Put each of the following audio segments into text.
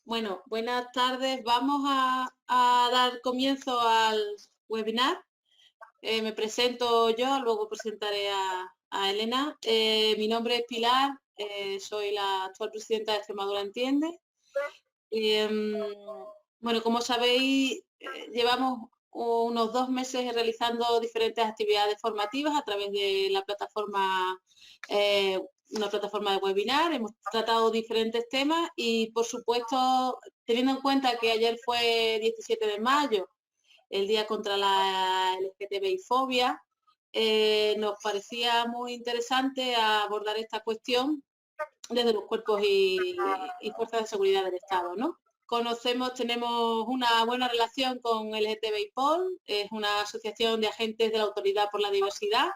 Bueno, buenas tardes. Vamos a dar comienzo al webinar. Me presento yo, luego presentaré a Elena. Mi nombre es Pilar, soy la actual presidenta de Extremadura Entiende. Em, bueno, como sabéis, llevamos unos 2 meses realizando diferentes actividades formativas a través de la plataforma, una plataforma de webinar. Hemos tratado diferentes temas y, por supuesto, teniendo en cuenta que ayer fue 17 de mayo, el Día contra la LGTBI fobia, nos parecía muy interesante abordar esta cuestión desde los cuerpos y fuerzas de seguridad del Estado, ¿no? Tenemos una buena relación con LGTBI POL, es una asociación de agentes de la Autoridad por la Diversidad,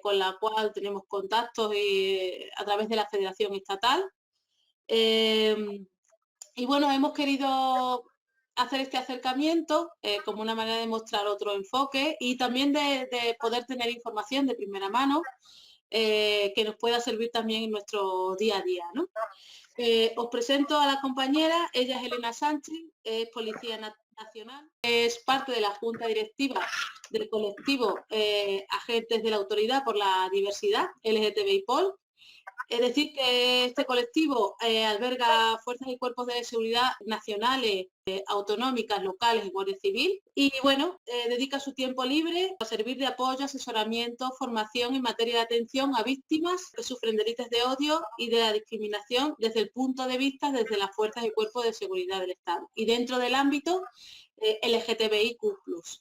con la cual tenemos contactos a través de la Federación Estatal. Y bueno, hemos querido hacer este acercamiento como una manera de mostrar otro enfoque y también de poder tener información de primera mano que nos pueda servir también en nuestro día a día, ¿no? Os presento a la compañera, ella es Elena Sánchez, es Policía Nacional, es parte de la Junta Directiva del colectivo Agentes de la Autoridad por la Diversidad, LGTBI POL. Es decir, que este colectivo alberga fuerzas y cuerpos de seguridad nacionales, autonómicas, locales y Guardia Civil. Y bueno, dedica su tiempo libre a servir de apoyo, asesoramiento, formación en materia de atención a víctimas que sufren delitos de odio y de la discriminación desde el punto de vista desde las fuerzas y cuerpos de seguridad del Estado. Y dentro del ámbito LGTBIQ+,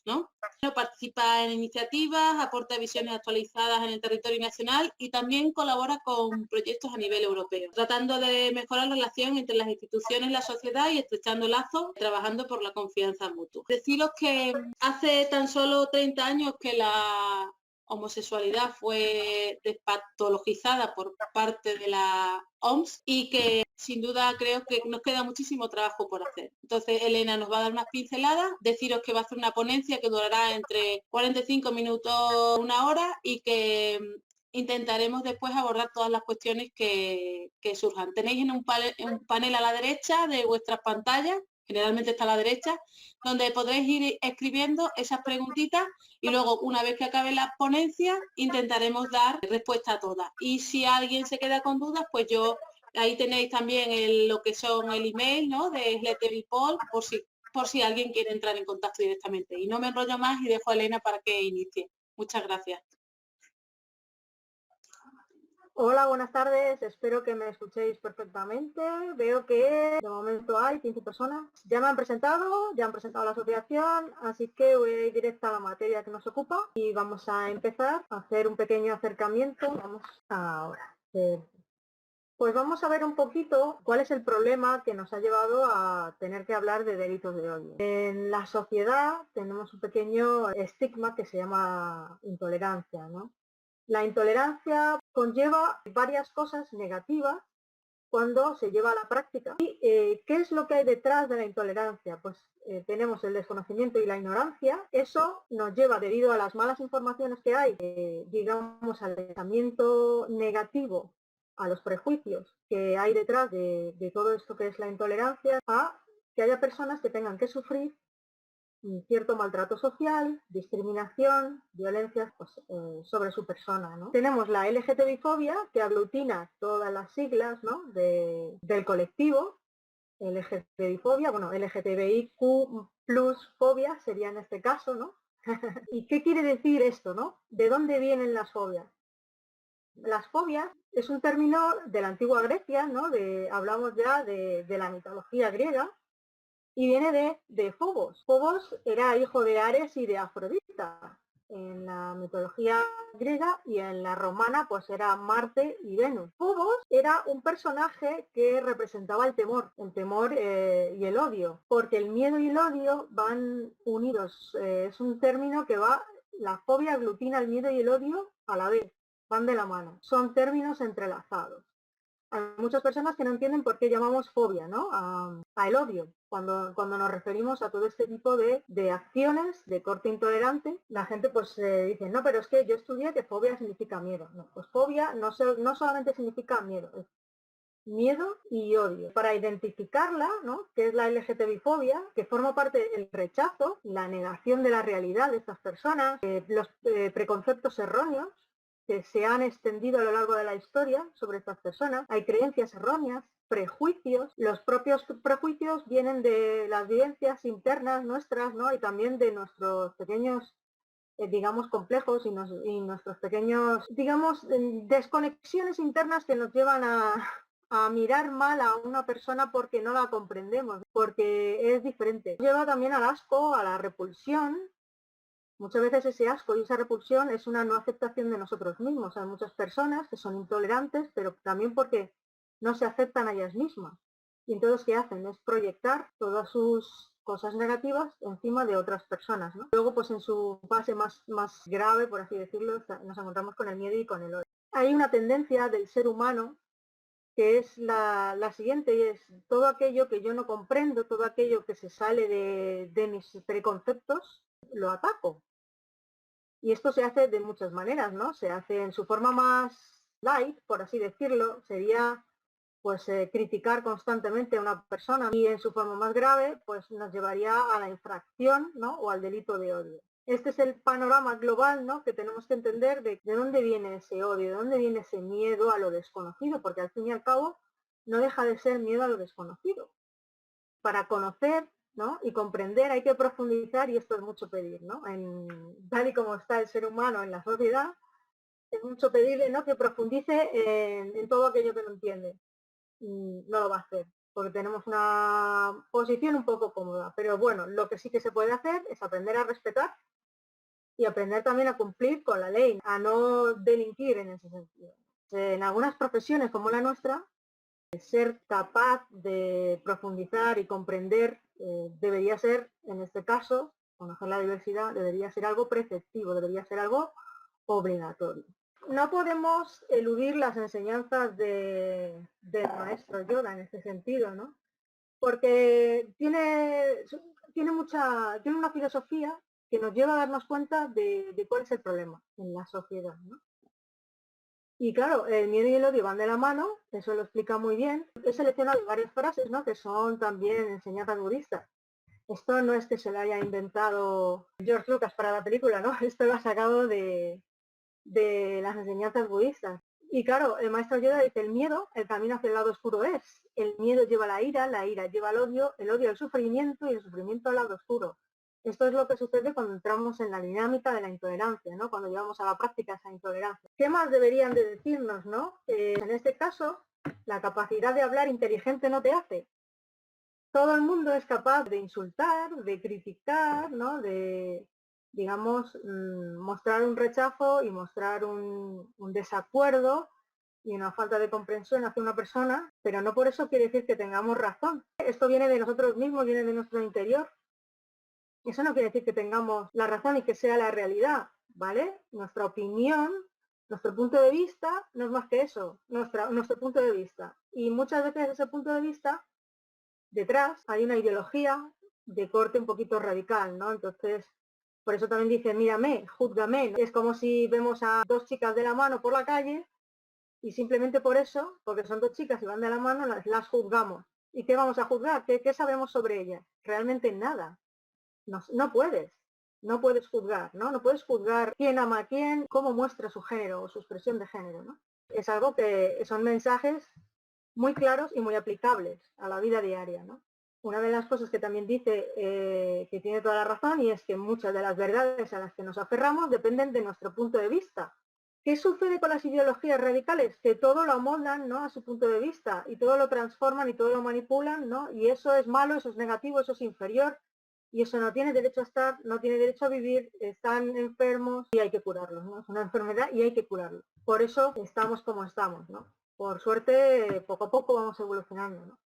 ¿no? Participa en iniciativas, aporta visiones actualizadas en el territorio nacional y también colabora con proyectos a nivel europeo, tratando de mejorar la relación entre las instituciones y la sociedad y estrechando lazos, trabajando por la confianza mutua. Deciros que hace tan solo 30 años que la homosexualidad fue despatologizada por parte de la OMS y que sin duda creo que nos queda muchísimo trabajo por hacer. Entonces Elena nos va a dar unas pinceladas, deciros que va a hacer una ponencia que durará entre 45 minutos, una hora y que intentaremos después abordar todas las cuestiones que surjan. Tenéis en un panel a la derecha de vuestras pantallas, generalmente está a la derecha, donde podréis ir escribiendo esas preguntitas y luego, una vez que acabe la ponencia, intentaremos dar respuesta a todas. Y si alguien se queda con dudas, pues ahí tenéis también lo que son el email, ¿no?, de LGTBIPOL, por si alguien quiere entrar en contacto directamente. Y no me enrollo más y dejo a Elena para que inicie. Muchas gracias. Hola, buenas tardes. Espero que me escuchéis perfectamente. Veo que de momento hay 15 personas. Ya me han presentado la asociación, así que voy a ir directa a la materia que nos ocupa y vamos a empezar a hacer un pequeño acercamiento. Vamos ahora. Pues vamos a ver un poquito cuál es el problema que nos ha llevado a tener que hablar de delitos de odio. En la sociedad tenemos un pequeño estigma que se llama intolerancia, ¿no? La intolerancia conlleva varias cosas negativas cuando se lleva a la práctica. ¿Y qué es lo que hay detrás de la intolerancia? Pues tenemos el desconocimiento y la ignorancia. Eso nos lleva, debido a las malas informaciones que hay, digamos, al pensamiento negativo, a los prejuicios que hay detrás de todo esto que es la intolerancia, a que haya personas que tengan que sufrir cierto maltrato social, discriminación, violencias sobre su persona, ¿no? Tenemos la LGTBI-fobia, que aglutina todas las siglas, ¿no?, del colectivo. LGTBI-fobia, bueno, LGTBIQ plus fobia sería en este caso, ¿no? ¿Y qué quiere decir esto, no? ¿De dónde vienen las fobias? Las fobias es un término de la antigua Grecia, ¿no? Hablamos ya de la mitología griega, y viene de Fobos. Fobos era hijo de Ares y de Afrodita. En la mitología griega y en la romana pues era Marte y Venus. Fobos era un personaje que representaba el temor y el odio, porque el miedo y el odio van unidos. Es un término que la fobia aglutina el miedo y el odio a la vez, van de la mano. Son términos entrelazados. Hay muchas personas que no entienden por qué llamamos fobia, ¿no?, a el odio. Cuando nos referimos a todo este tipo de acciones de corte intolerante, la gente pues dice, no, pero es que yo estudié que fobia significa miedo. No, pues fobia no solamente significa miedo, miedo y odio. Para identificarla, ¿no? Que es la LGTBI-fobia, que forma parte del rechazo, la negación de la realidad de estas personas, los preconceptos erróneos que se han extendido a lo largo de la historia sobre estas personas. Hay creencias erróneas, prejuicios. Los propios prejuicios vienen de las vivencias internas nuestras, ¿no? Y también de nuestros pequeños digamos, complejos y nuestros pequeños, digamos, desconexiones internas que nos llevan a mirar mal a una persona porque no la comprendemos, porque es diferente. Lleva también al asco, a la repulsión. Muchas veces ese asco y esa repulsión es una no aceptación de nosotros mismos. Hay muchas personas que son intolerantes, pero también porque no se aceptan a ellas mismas. Y entonces, ¿qué hacen? Es proyectar todas sus cosas negativas encima de otras personas, ¿no? Luego, pues en su fase más grave, por así decirlo, nos encontramos con el miedo y con el odio. Hay una tendencia del ser humano que es la siguiente, y es todo aquello que yo no comprendo, todo aquello que se sale de mis preconceptos, lo ataco. Y esto se hace de muchas maneras, ¿no? Se hace en su forma más light, por así decirlo, sería pues criticar constantemente a una persona, y en su forma más grave pues nos llevaría a la infracción, ¿no? O al delito de odio. Este es el panorama global, ¿no? Que tenemos que entender de dónde viene ese odio, de dónde viene ese miedo a lo desconocido, porque al fin y al cabo no deja de ser miedo a lo desconocido. Para conocer, ¿no? Y comprender hay que profundizar, y esto es mucho pedir, ¿no? Tal y como está el ser humano en la sociedad, es mucho pedirle, ¿no? Que profundice en todo aquello que no entiende. No lo va a hacer, porque tenemos una posición un poco cómoda. Pero bueno, lo que sí que se puede hacer es aprender a respetar y aprender también a cumplir con la ley, a no delinquir en ese sentido. En algunas profesiones como la nuestra, ser capaz de profundizar y comprender debería ser, en este caso, conocer la diversidad, debería ser algo preceptivo, debería ser algo obligatorio. No podemos eludir las enseñanzas del maestro Yoda en este sentido, ¿no? Porque tiene una filosofía que nos lleva a darnos cuenta de cuál es el problema en la sociedad, ¿no? Y claro, el miedo y el odio van de la mano, eso lo explica muy bien. He seleccionado varias frases, ¿no? Que son también enseñanzas budistas. Esto no es que se lo haya inventado George Lucas para la película, ¿no? Esto lo ha sacado de las enseñanzas budistas. Y claro, el maestro Yoda dice, el miedo, el camino hacia el lado oscuro es. El miedo lleva la ira lleva el odio al sufrimiento, y el sufrimiento al lado oscuro. Esto es lo que sucede cuando entramos en la dinámica de la intolerancia, ¿no? Cuando llevamos a la práctica esa intolerancia. ¿Qué más deberían de decirnos, no? En este caso, la capacidad de hablar inteligente no te hace. Todo el mundo es capaz de insultar, de criticar, ¿no? De, digamos, mostrar un rechazo y mostrar un desacuerdo y una falta de comprensión hacia una persona, pero no por eso quiere decir que tengamos razón. Esto viene de nosotros mismos, viene de nuestro interior. Eso no quiere decir que tengamos la razón y que sea la realidad, ¿vale? Nuestra opinión, nuestro punto de vista no es más que eso, nuestro punto de vista. Y muchas veces ese punto de vista, detrás hay una ideología de corte un poquito radical, ¿no? Entonces, por eso también dice, mírame, júzgame. Es como si vemos a dos chicas de la mano por la calle y simplemente por eso, porque son dos chicas y van de la mano, las juzgamos. ¿Y qué vamos a juzgar? ¿Qué sabemos sobre ellas? Realmente nada. No puedes juzgar, ¿no? No puedes juzgar quién ama a quién, cómo muestra su género o su expresión de género, ¿no? Es algo que son mensajes muy claros y muy aplicables a la vida diaria, ¿no? Una de las cosas que también dice que tiene toda la razón, y es que muchas de las verdades a las que nos aferramos dependen de nuestro punto de vista. ¿Qué sucede con las ideologías radicales? Que todo lo amoldan, ¿no? A su punto de vista, y todo lo transforman y todo lo manipulan, ¿no? Y eso es malo, eso es negativo, eso es inferior, y eso no tiene derecho a estar, no tiene derecho a vivir, están enfermos y hay que curarlos, ¿no? Es una enfermedad y hay que curarlo. Por eso estamos como estamos, ¿no? Por suerte, poco a poco vamos evolucionando, ¿no?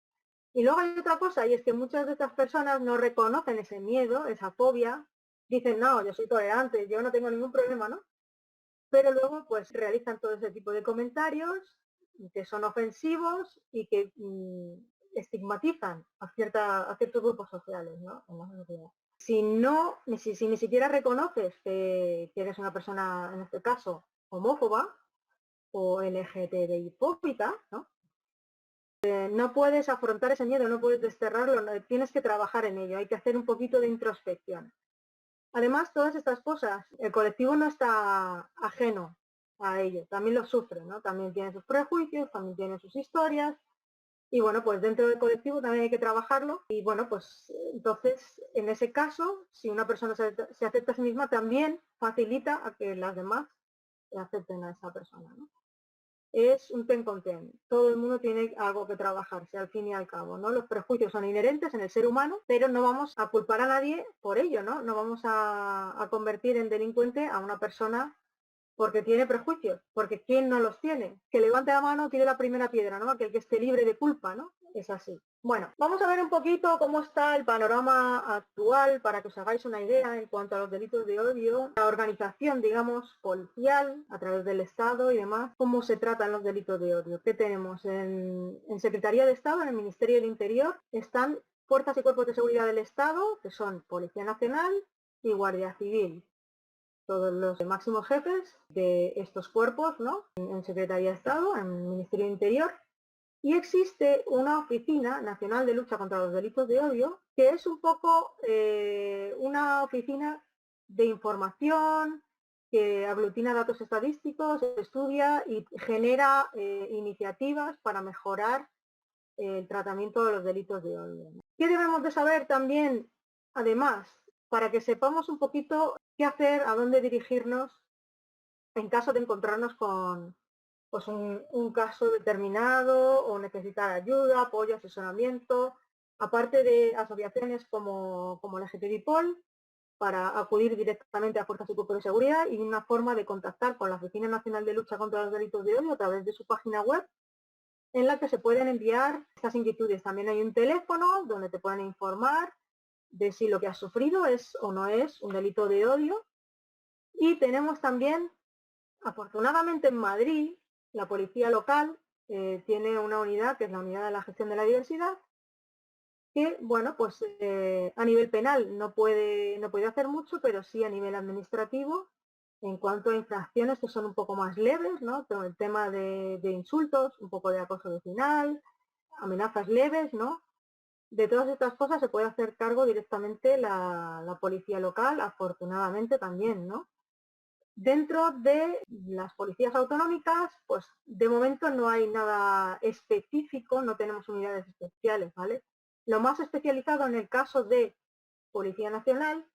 Y luego hay otra cosa, y es que muchas de estas personas no reconocen ese miedo, esa fobia, dicen, no, yo soy tolerante, yo no tengo ningún problema, ¿no? Pero luego pues realizan todo ese tipo de comentarios que son ofensivos y que estigmatizan a ciertos grupos sociales, ¿no? En la sociedad. Si ni siquiera reconoces que eres una persona, en este caso, homófoba o LGTBI-fóbica, ¿no? No puedes afrontar ese miedo, no puedes desterrarlo, tienes que trabajar en ello, hay que hacer un poquito de introspección. Además, todas estas cosas, el colectivo no está ajeno a ello, también lo sufre, ¿no? También tiene sus prejuicios, también tiene sus historias, y bueno, pues dentro del colectivo también hay que trabajarlo, y bueno, pues entonces, en ese caso, si una persona se acepta a sí misma, también facilita a que las demás acepten a esa persona, ¿no? Es un ten con ten. Todo el mundo tiene algo que trabajarse, al fin y al cabo, ¿no? Los prejuicios son inherentes en el ser humano, pero no vamos a culpar a nadie por ello, ¿no? No vamos a convertir en delincuente a una persona porque tiene prejuicios, porque ¿quién no los tiene? Que levante la mano, tire la primera piedra, ¿no? Aquel que esté libre de culpa, ¿no? Es así. Bueno, vamos a ver un poquito cómo está el panorama actual para que os hagáis una idea en cuanto a los delitos de odio, la organización, digamos, policial a través del Estado y demás, cómo se tratan los delitos de odio. ¿Qué tenemos? En Secretaría de Estado, en el Ministerio del Interior, están fuerzas y cuerpos de seguridad del Estado, que son Policía Nacional y Guardia Civil. Todos los máximos jefes de estos cuerpos, ¿no? En Secretaría de Estado, en el Ministerio del Interior, y existe una Oficina Nacional de Lucha contra los Delitos de Odio, que es un poco una oficina de información que aglutina datos estadísticos, estudia y genera iniciativas para mejorar el tratamiento de los delitos de odio. ¿Qué debemos de saber también, además, para que sepamos un poquito qué hacer, a dónde dirigirnos en caso de encontrarnos con pues un caso determinado o necesitar ayuda, apoyo, asesoramiento, aparte de asociaciones como LGTBIPOL, para acudir directamente a Fuerzas y Cuerpos de Seguridad y una forma de contactar con la Oficina Nacional de Lucha contra los Delitos de Odio a través de su página web, en la que se pueden enviar estas inquietudes. También hay un teléfono donde te pueden informar de si lo que has sufrido es o no es un delito de odio. Y tenemos también, afortunadamente en Madrid, la policía local tiene una unidad, que es la unidad de la gestión de la diversidad, que, bueno, pues a nivel penal no puede hacer mucho, pero sí a nivel administrativo, en cuanto a infracciones que son un poco más leves, ¿no? Pero el tema de insultos, un poco de acoso vecinal, amenazas leves, ¿no? De todas estas cosas se puede hacer cargo directamente la policía local, afortunadamente también, ¿no? Dentro de las policías autonómicas, pues de momento no hay nada específico, no tenemos unidades especiales, ¿vale? Lo más especializado en el caso de Policía Nacional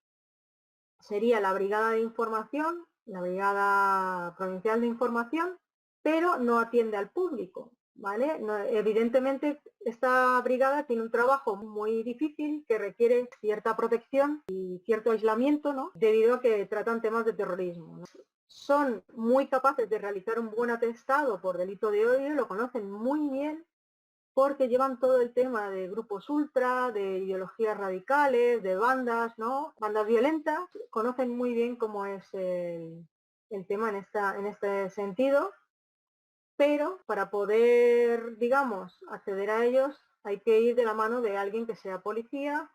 sería la Brigada de Información, la Brigada Provincial de Información, pero no atiende al público, ¿vale? No, evidentemente esta brigada tiene un trabajo muy difícil que requiere cierta protección y cierto aislamiento, ¿no? Debido a que tratan temas de terrorismo, ¿no? Son muy capaces de realizar un buen atestado por delito de odio, lo conocen muy bien porque llevan todo el tema de grupos ultra, de ideologías radicales, de bandas, ¿no? Bandas violentas, conocen muy bien cómo es el tema en este sentido, pero para poder, digamos, acceder a ellos hay que ir de la mano de alguien que sea policía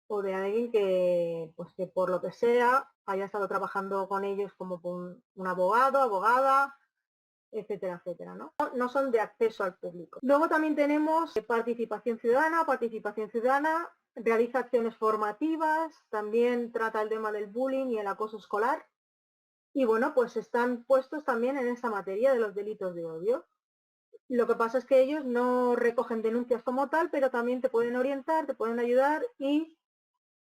o de alguien que, pues que por lo que sea, haya estado trabajando con ellos como un abogado, abogada, etcétera, etcétera, ¿no? No son de acceso al público. Luego también tenemos participación ciudadana realiza acciones formativas, también trata el tema del bullying y el acoso escolar. Y bueno, pues están puestos también en esa materia de los delitos de odio. Lo que pasa es que ellos no recogen denuncias como tal, pero también te pueden orientar, te pueden ayudar y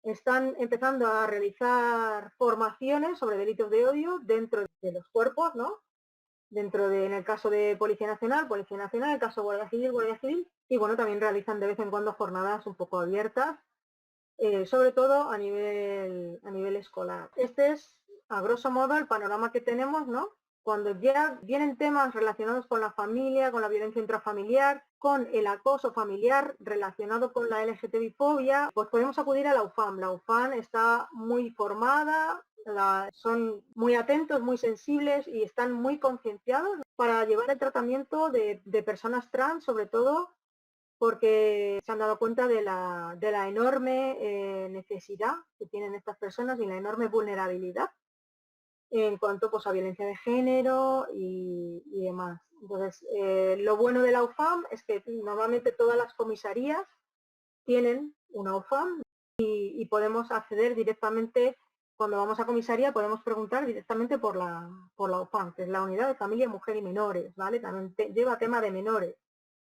están empezando a realizar formaciones sobre delitos de odio dentro de los cuerpos, ¿no? Dentro de, en el caso de Policía Nacional, en el caso de Guardia Civil, y bueno, también realizan de vez en cuando jornadas un poco abiertas, sobre todo a nivel escolar. Este es, a grosso modo, el panorama que tenemos, ¿no? Cuando ya vienen temas relacionados con la familia, con la violencia intrafamiliar, con el acoso familiar relacionado con la LGTBI-fobia, pues podemos acudir a la UFAM. La UFAM está muy formada, son muy atentos, muy sensibles y están muy concienciados para llevar el tratamiento de personas trans, sobre todo porque se han dado cuenta de la enorme necesidad que tienen estas personas y la enorme vulnerabilidad en cuanto pues, a violencia de género y demás. Entonces, lo bueno de la UFAM es que normalmente todas las comisarías tienen una UFAM y podemos acceder directamente, cuando vamos a comisaría podemos preguntar directamente por la UFAM, que es la Unidad de Familia, Mujer y Menores, ¿vale? También lleva tema de menores.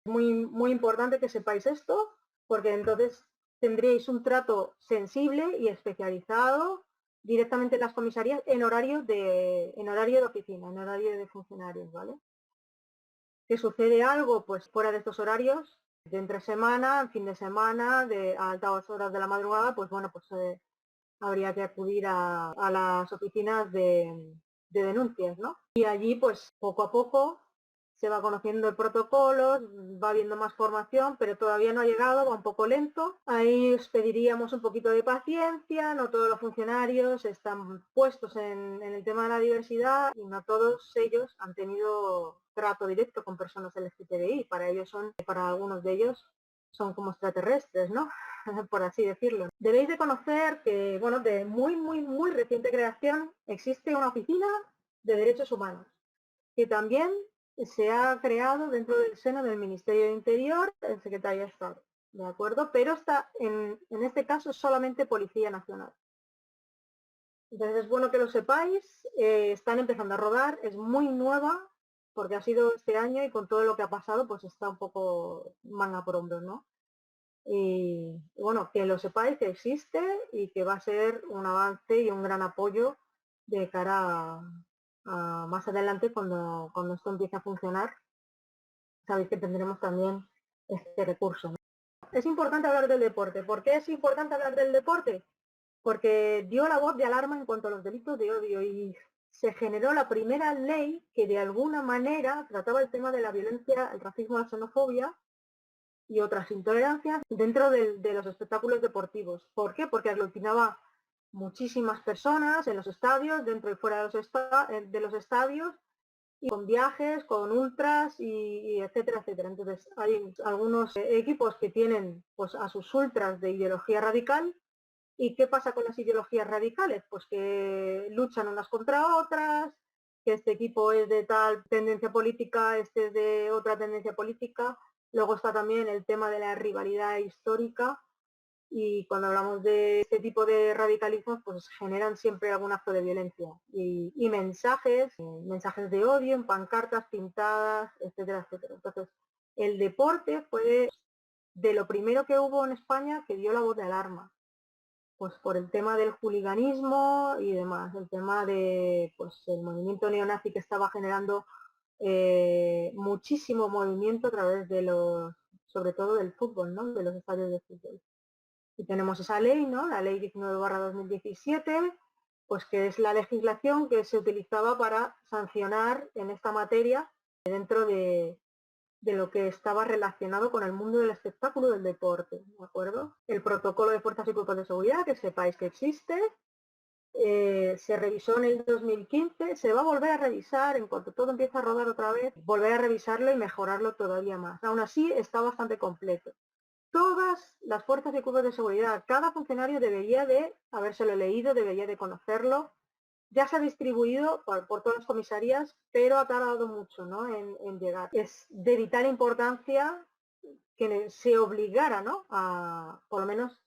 Es muy importante que sepáis esto, porque entonces tendríais un trato sensible y especializado directamente en las comisarías en horario de oficina, en horario de funcionarios, ¿vale? Que sucede algo pues fuera de estos horarios, de entre semana, fin de semana, a altas horas de la madrugada, pues bueno, pues habría que acudir a las oficinas de denuncias, ¿no? Y allí pues poco a poco se va conociendo el protocolo, va habiendo más formación, pero todavía no ha llegado, va un poco lento. Ahí os pediríamos un poquito de paciencia, no todos los funcionarios están puestos en el tema de la diversidad y no todos ellos han tenido trato directo con personas LGTBI. Para algunos de ellos son como extraterrestres, ¿no? Por así decirlo. Debéis de conocer que, bueno, de muy reciente creación existe una oficina de derechos humanos que también se ha creado dentro del seno del Ministerio de Interior, el Secretario de Estado, ¿de acuerdo? Pero está en este caso solamente Policía Nacional. Entonces es bueno que lo sepáis, están empezando a rodar, es muy nueva, porque ha sido este año y con todo lo que ha pasado, pues está un poco manga por hombros, ¿no? Y bueno, que lo sepáis que existe y que va a ser un avance y un gran apoyo de cara a más adelante cuando esto empiece a funcionar. Sabéis que tendremos también este recurso, ¿no? Es importante hablar del deporte. ¿Por qué es importante hablar del deporte? Porque dio la voz de alarma en cuanto a los delitos de odio y se generó la primera ley que de alguna manera trataba el tema de la violencia, el racismo, la xenofobia y otras intolerancias dentro de los espectáculos deportivos. ¿Por qué? Porque aglutinaba muchísimas personas en los estadios, dentro y fuera de los estadios, y con viajes, con ultras y etcétera, etcétera. Entonces hay algunos equipos que tienen pues a sus ultras de ideología radical. ¿Y qué pasa con las ideologías radicales? Pues que luchan unas contra otras, que este equipo es de tal tendencia política, este es de otra tendencia política. Luego está también el tema de la rivalidad histórica y cuando hablamos de este tipo de radicalismos, pues generan siempre algún acto de violencia y mensajes de odio en pancartas pintadas, etcétera, etcétera. Entonces, el deporte fue de lo primero que hubo en España que dio la voz de alarma, pues por el tema del juliganismo y demás, el tema de pues el movimiento neonazi que estaba generando muchísimo movimiento a través de sobre todo del fútbol, ¿no? De los estadios de fútbol. Y tenemos esa ley, ¿no? La ley 19/2017, pues que es la legislación que se utilizaba para sancionar en esta materia dentro de lo que estaba relacionado con el mundo del espectáculo del deporte, ¿de acuerdo? El protocolo de fuerzas y cuerpos de seguridad, que sepáis que existe, se revisó en el 2015, se va a volver a revisar en cuanto todo empieza a rodar otra vez, volver a revisarlo y mejorarlo todavía más. Aún así está bastante completo. Todas las fuerzas y cuerpos de seguridad, cada funcionario debería de habérselo leído, debería de conocerlo. Ya se ha distribuido por todas las comisarías, pero ha tardado mucho, ¿no? en llegar. Es de vital importancia que se obligara, ¿no? Por lo menos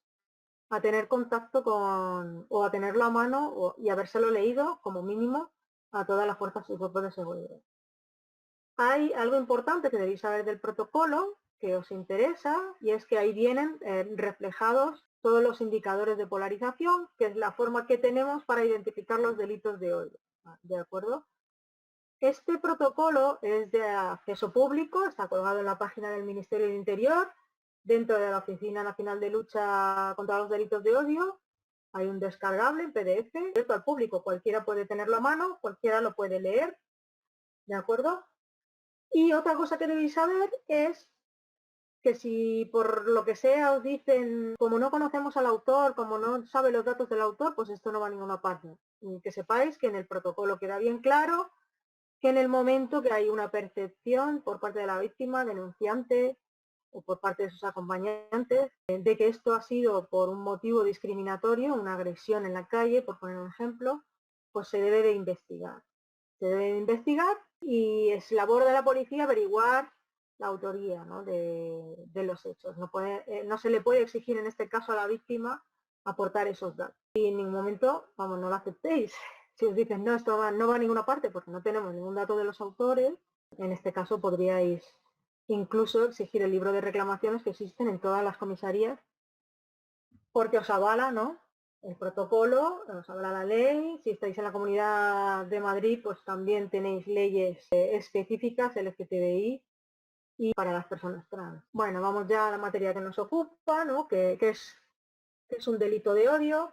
a tener contacto o a tenerlo a mano y habérselo leído como mínimo a todas las fuerzas y cuerpos de seguridad. Hay algo importante que debéis saber del protocolo que os interesa y es que ahí vienen reflejados todos los indicadores de polarización, que es la forma que tenemos para identificar los delitos de odio, ¿de acuerdo? Este protocolo es de acceso público, está colgado en la página del Ministerio del Interior, dentro de la Oficina Nacional de Lucha contra los Delitos de Odio. Hay un descargable en PDF, abierto al público, cualquiera puede tenerlo a mano, cualquiera lo puede leer, ¿de acuerdo? Y otra cosa que debéis saber es que si por lo que sea os dicen, como no conocemos al autor, como no sabe los datos del autor, pues esto no va a ninguna parte. Y que sepáis que en el protocolo queda bien claro que en el momento que hay una percepción por parte de la víctima, denunciante o por parte de sus acompañantes, de que esto ha sido por un motivo discriminatorio, una agresión en la calle, por poner un ejemplo, pues se debe de investigar. se debe investigar y es labor de la policía averiguar la autoría, ¿no?, de los hechos. No se le puede exigir en este caso a la víctima aportar esos datos. Y en ningún momento, vamos, no lo aceptéis. Si os dicen, no, esto no va a ninguna parte porque no tenemos ningún dato de los autores, en este caso podríais incluso exigir el libro de reclamaciones que existen en todas las comisarías porque os avala, ¿no?, el protocolo, os avala la ley. Si estáis en la Comunidad de Madrid, pues también tenéis leyes específicas LGTBI y para las personas trans. Bueno, vamos ya a la materia que nos ocupa, ¿no?, que es un delito de odio.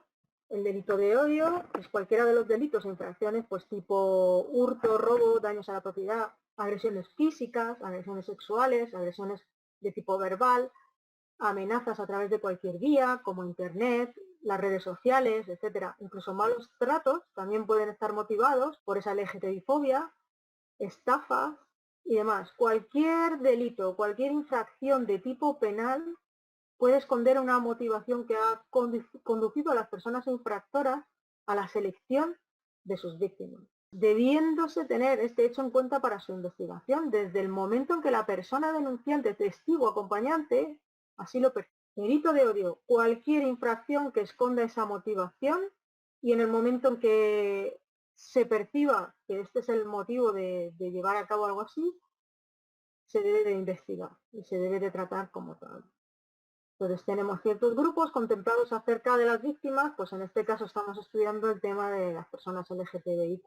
El delito de odio es cualquiera de los delitos e infracciones, pues tipo hurto, robo, daños a la propiedad, agresiones físicas, agresiones sexuales, agresiones de tipo verbal, amenazas a través de cualquier vía, como internet, las redes sociales, etcétera. Incluso malos tratos también pueden estar motivados por esa LGTBI-fobia, estafas y demás. Cualquier delito, cualquier infracción de tipo penal puede esconder una motivación que ha conducido a las personas infractoras a la selección de sus víctimas, debiéndose tener este hecho en cuenta para su investigación desde el momento en que la persona denunciante, testigo, acompañante, así lo percibe. Delito de odio, cualquier infracción que esconda esa motivación y en el momento en que se perciba que este es el motivo de llevar a cabo algo así, se debe de investigar y se debe de tratar como tal. Entonces tenemos ciertos grupos contemplados acerca de las víctimas, pues en este caso estamos estudiando el tema de las personas LGTBIQ+.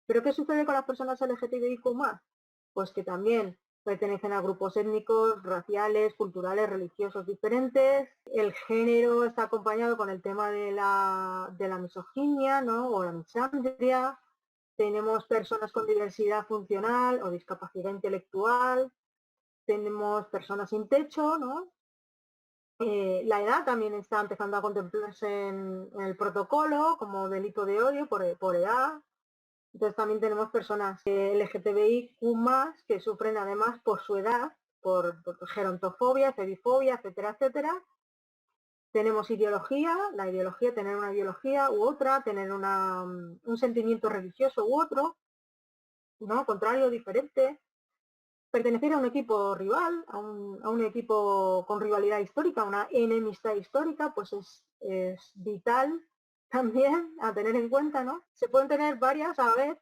¿Pero qué sucede con las personas LGTBIQ+? Pues que también pertenecen a grupos étnicos, raciales, culturales, religiosos diferentes. El género está acompañado con el tema de la misoginia, ¿no?, o la misandria. Tenemos personas con diversidad funcional o discapacidad intelectual. Tenemos personas sin techo, ¿no? La edad también está empezando a contemplarse en el protocolo como delito de odio por edad. Entonces también tenemos personas LGTBIQ+, que sufren además por su edad, por gerontofobia, cedifobia, etcétera, etcétera. Tenemos ideología, la ideología, tener una ideología u otra, tener un sentimiento religioso u otro, ¿no?, contrario, diferente. Pertenecer a un equipo rival, a un equipo con rivalidad histórica, una enemistad histórica, pues es vital también a tener en cuenta, ¿no? Se pueden tener varias a la vez,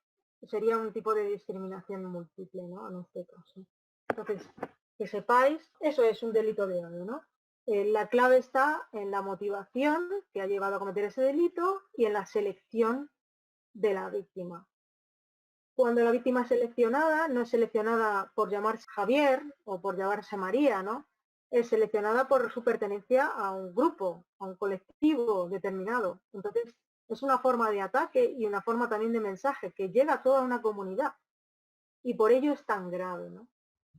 sería un tipo de discriminación múltiple, ¿no?, en este caso. Entonces, que sepáis, eso es un delito de odio, ¿no? La clave está en la motivación que ha llevado a cometer ese delito y en la selección de la víctima. Cuando la víctima es seleccionada, no es seleccionada por llamarse Javier o por llamarse María, ¿no? Es seleccionada por su pertenencia a un grupo, a un colectivo determinado. Entonces, es una forma de ataque y una forma también de mensaje que llega a toda una comunidad. Y por ello es tan grave, ¿no?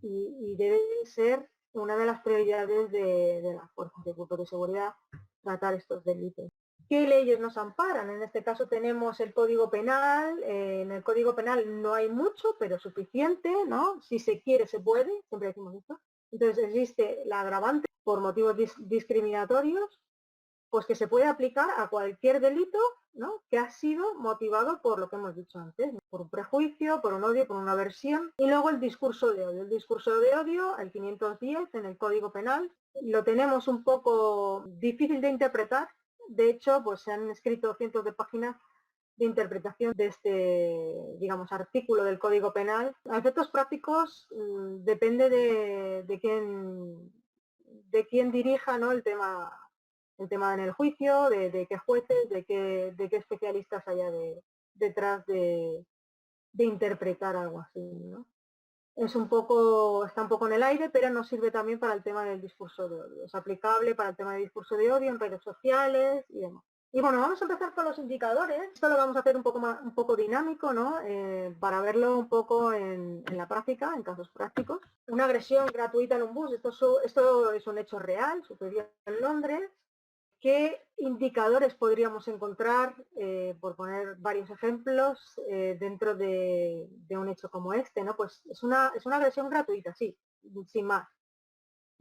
Y debe ser una de las prioridades de las fuerzas de cuerpos de seguridad tratar estos delitos. ¿Qué leyes nos amparan? En este caso tenemos el Código Penal. En el Código Penal no hay mucho, pero suficiente, ¿no? Si se quiere, se puede, siempre decimos esto. Entonces existe la agravante por motivos discriminatorios, pues que se puede aplicar a cualquier delito, ¿no?, que ha sido motivado por lo que hemos dicho antes, por un prejuicio, por un odio, por una aversión. Y luego el discurso de odio. El discurso de odio, el 510 en el Código Penal, lo tenemos un poco difícil de interpretar. De hecho, pues se han escrito cientos de páginas de interpretación de este, digamos, artículo del Código Penal. A efectos prácticos depende de quién dirija, ¿no?, el tema en el juicio, de qué jueces, de qué especialistas haya detrás de interpretar algo así, ¿no? Está un poco en el aire, pero nos sirve también para el tema del discurso de odio. Es aplicable para el tema del discurso de odio en redes sociales y demás. Y bueno, vamos a empezar con los indicadores. Esto lo vamos a hacer un poco dinámico, ¿no? Para verlo un poco en la práctica, en casos prácticos. Una agresión gratuita en un bus, esto es un hecho real, sucedió en Londres. ¿Qué indicadores podríamos encontrar, por poner varios ejemplos, dentro de un hecho como este, ¿no? Pues es una agresión gratuita, sí, sin más.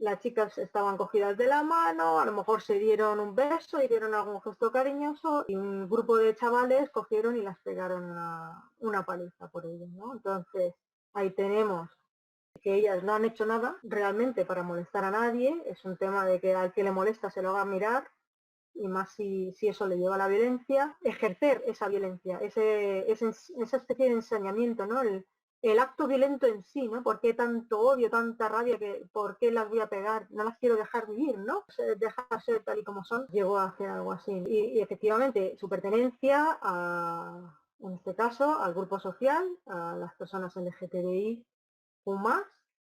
las chicas estaban cogidas de la mano, a lo mejor se dieron un beso y dieron algún gesto cariñoso y un grupo de chavales cogieron y las pegaron una paliza por ello, ¿no? Entonces, ahí tenemos que ellas no han hecho nada realmente para molestar a nadie, es un tema de que al que le molesta se lo haga mirar, y más si eso le lleva a la violencia, ejercer esa violencia, esa especie de ensañamiento, ¿no? El acto violento en sí, ¿no? ¿Por qué tanto odio, tanta rabia, por qué las voy a pegar? No las quiero dejar vivir, ¿no? Dejar ser tal y como son, llegó a hacer algo así. Y efectivamente, su pertenencia en este caso, al grupo social, a las personas LGTBI o más,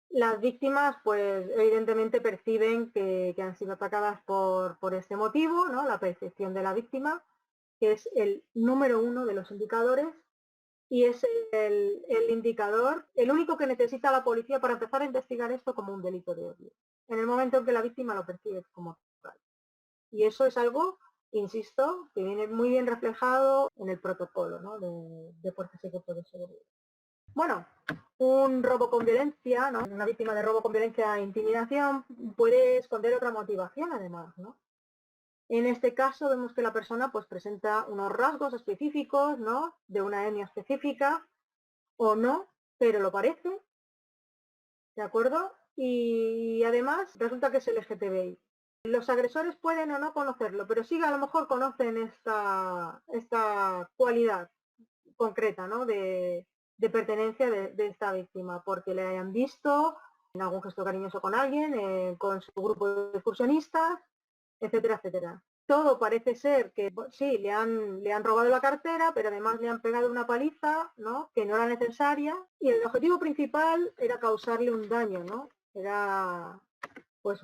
las víctimas, pues evidentemente perciben que han sido atacadas por este motivo, ¿no? La percepción de la víctima, que es el número uno de los indicadores y es el indicador, el único que necesita la policía para empezar a investigar esto como un delito de odio, en el momento en que la víctima lo percibe como tal. Y eso es algo, insisto, que viene muy bien reflejado en el protocolo, ¿no? de fuerzas y cuerpos de seguridad. Bueno, un robo con violencia, ¿no? Una víctima de robo con violencia e intimidación puede esconder otra motivación además, ¿no? En este caso vemos que la persona pues presenta unos rasgos específicos, ¿no? De una etnia específica o no, pero lo parece, ¿de acuerdo? Y además resulta que es LGTBI. Los agresores pueden o no conocerlo, pero sí a lo mejor conocen esta cualidad concreta, ¿no? de pertenencia de esta víctima, porque le hayan visto en algún gesto cariñoso con alguien, con su grupo de excursionistas, etcétera, etcétera. Todo parece ser que sí, le han robado la cartera, pero además le han pegado una paliza, ¿no? Que no era necesaria, y el objetivo principal era causarle un daño, ¿no? Era, pues,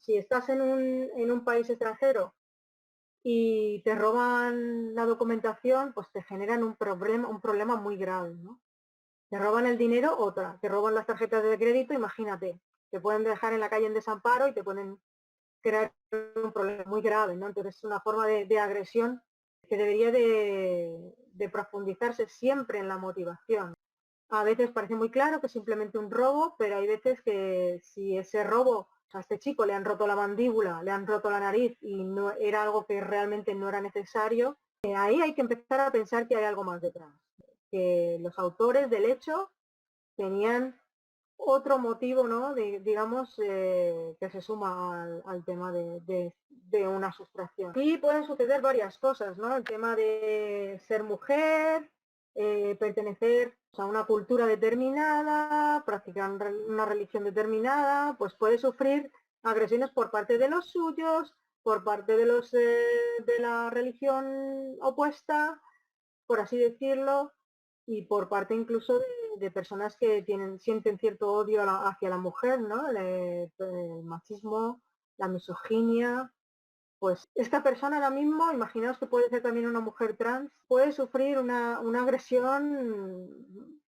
si estás en un país extranjero y te roban la documentación, pues te generan un problema muy grave, ¿no? Te roban el dinero, otra, te roban las tarjetas de crédito, imagínate, te pueden dejar en la calle en desamparo y te pueden crear un problema muy grave, ¿no? Entonces es una forma de agresión que debería de profundizarse siempre en la motivación. A veces parece muy claro que es simplemente un robo, pero hay veces que si ese robo, a este chico le han roto la mandíbula, le han roto la nariz y no era algo que realmente no era necesario, ahí hay que empezar a pensar que hay algo más detrás. Que los autores del hecho tenían otro motivo, ¿no? Digamos, que se suma al tema de una sustracción. Y pueden suceder varias cosas, ¿no? El tema de ser mujer, pertenecer a una cultura determinada, practicar una religión determinada, pues puede sufrir agresiones por parte de los suyos, por parte de los de la religión opuesta, por así decirlo, y por parte incluso de personas que sienten cierto odio hacia la mujer, ¿no? El machismo, la misoginia. Pues esta persona ahora mismo, imaginaos que puede ser también una mujer trans, puede sufrir una agresión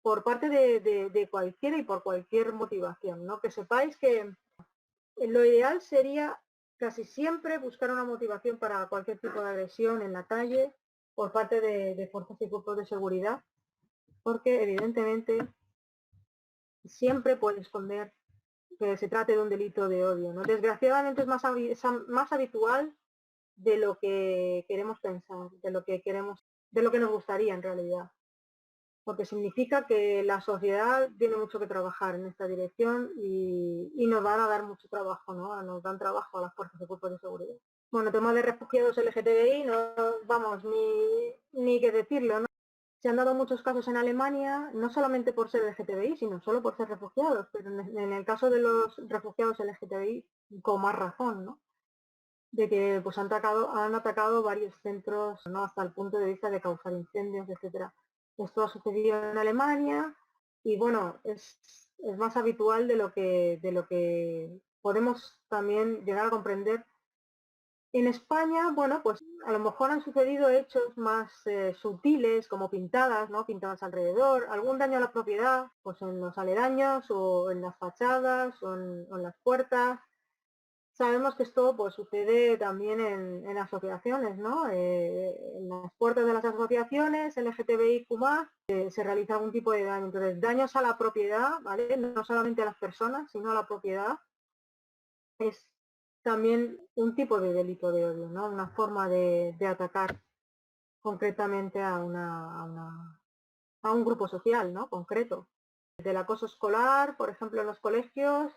por parte de cualquiera y por cualquier motivación, ¿no? Que sepáis que lo ideal sería casi siempre buscar una motivación para cualquier tipo de agresión en la calle por parte de fuerzas y cuerpos de seguridad, porque evidentemente siempre puede esconder que se trate de un delito de odio, ¿no? Desgraciadamente es más habitual de lo que queremos pensar, de lo que nos gustaría en realidad. Porque significa que la sociedad tiene mucho que trabajar en esta dirección y nos van a dar mucho trabajo, ¿no? Nos dan trabajo a las fuerzas de cuerpos de seguridad. Bueno, tema de refugiados LGTBI, no vamos ni que decirlo, ¿no? Se han dado muchos casos en Alemania, no solamente por ser LGTBI, sino solo por ser refugiados, pero en el caso de los refugiados LGTBI, con más razón, ¿no? De que pues han atacado varios centros, ¿no? Hasta el punto de vista de causar incendios, etcétera. Esto ha sucedido en Alemania y bueno, es más habitual de lo que podemos también llegar a comprender. En España, bueno, pues a lo mejor han sucedido hechos más sutiles, como pintadas, ¿no? Pintadas alrededor, algún daño a la propiedad, pues en los aledaños o en las fachadas o en las puertas. Sabemos que esto pues sucede también en asociaciones, ¿no? En las puertas de las asociaciones LGTBIQ+, se realiza algún tipo de daño. Entonces, daños a la propiedad, ¿vale? No solamente a las personas, sino a la propiedad. es también un tipo de delito de odio, ¿no? Una forma de atacar concretamente a un grupo social, ¿no? Concreto. Del acoso escolar, por ejemplo, en los colegios,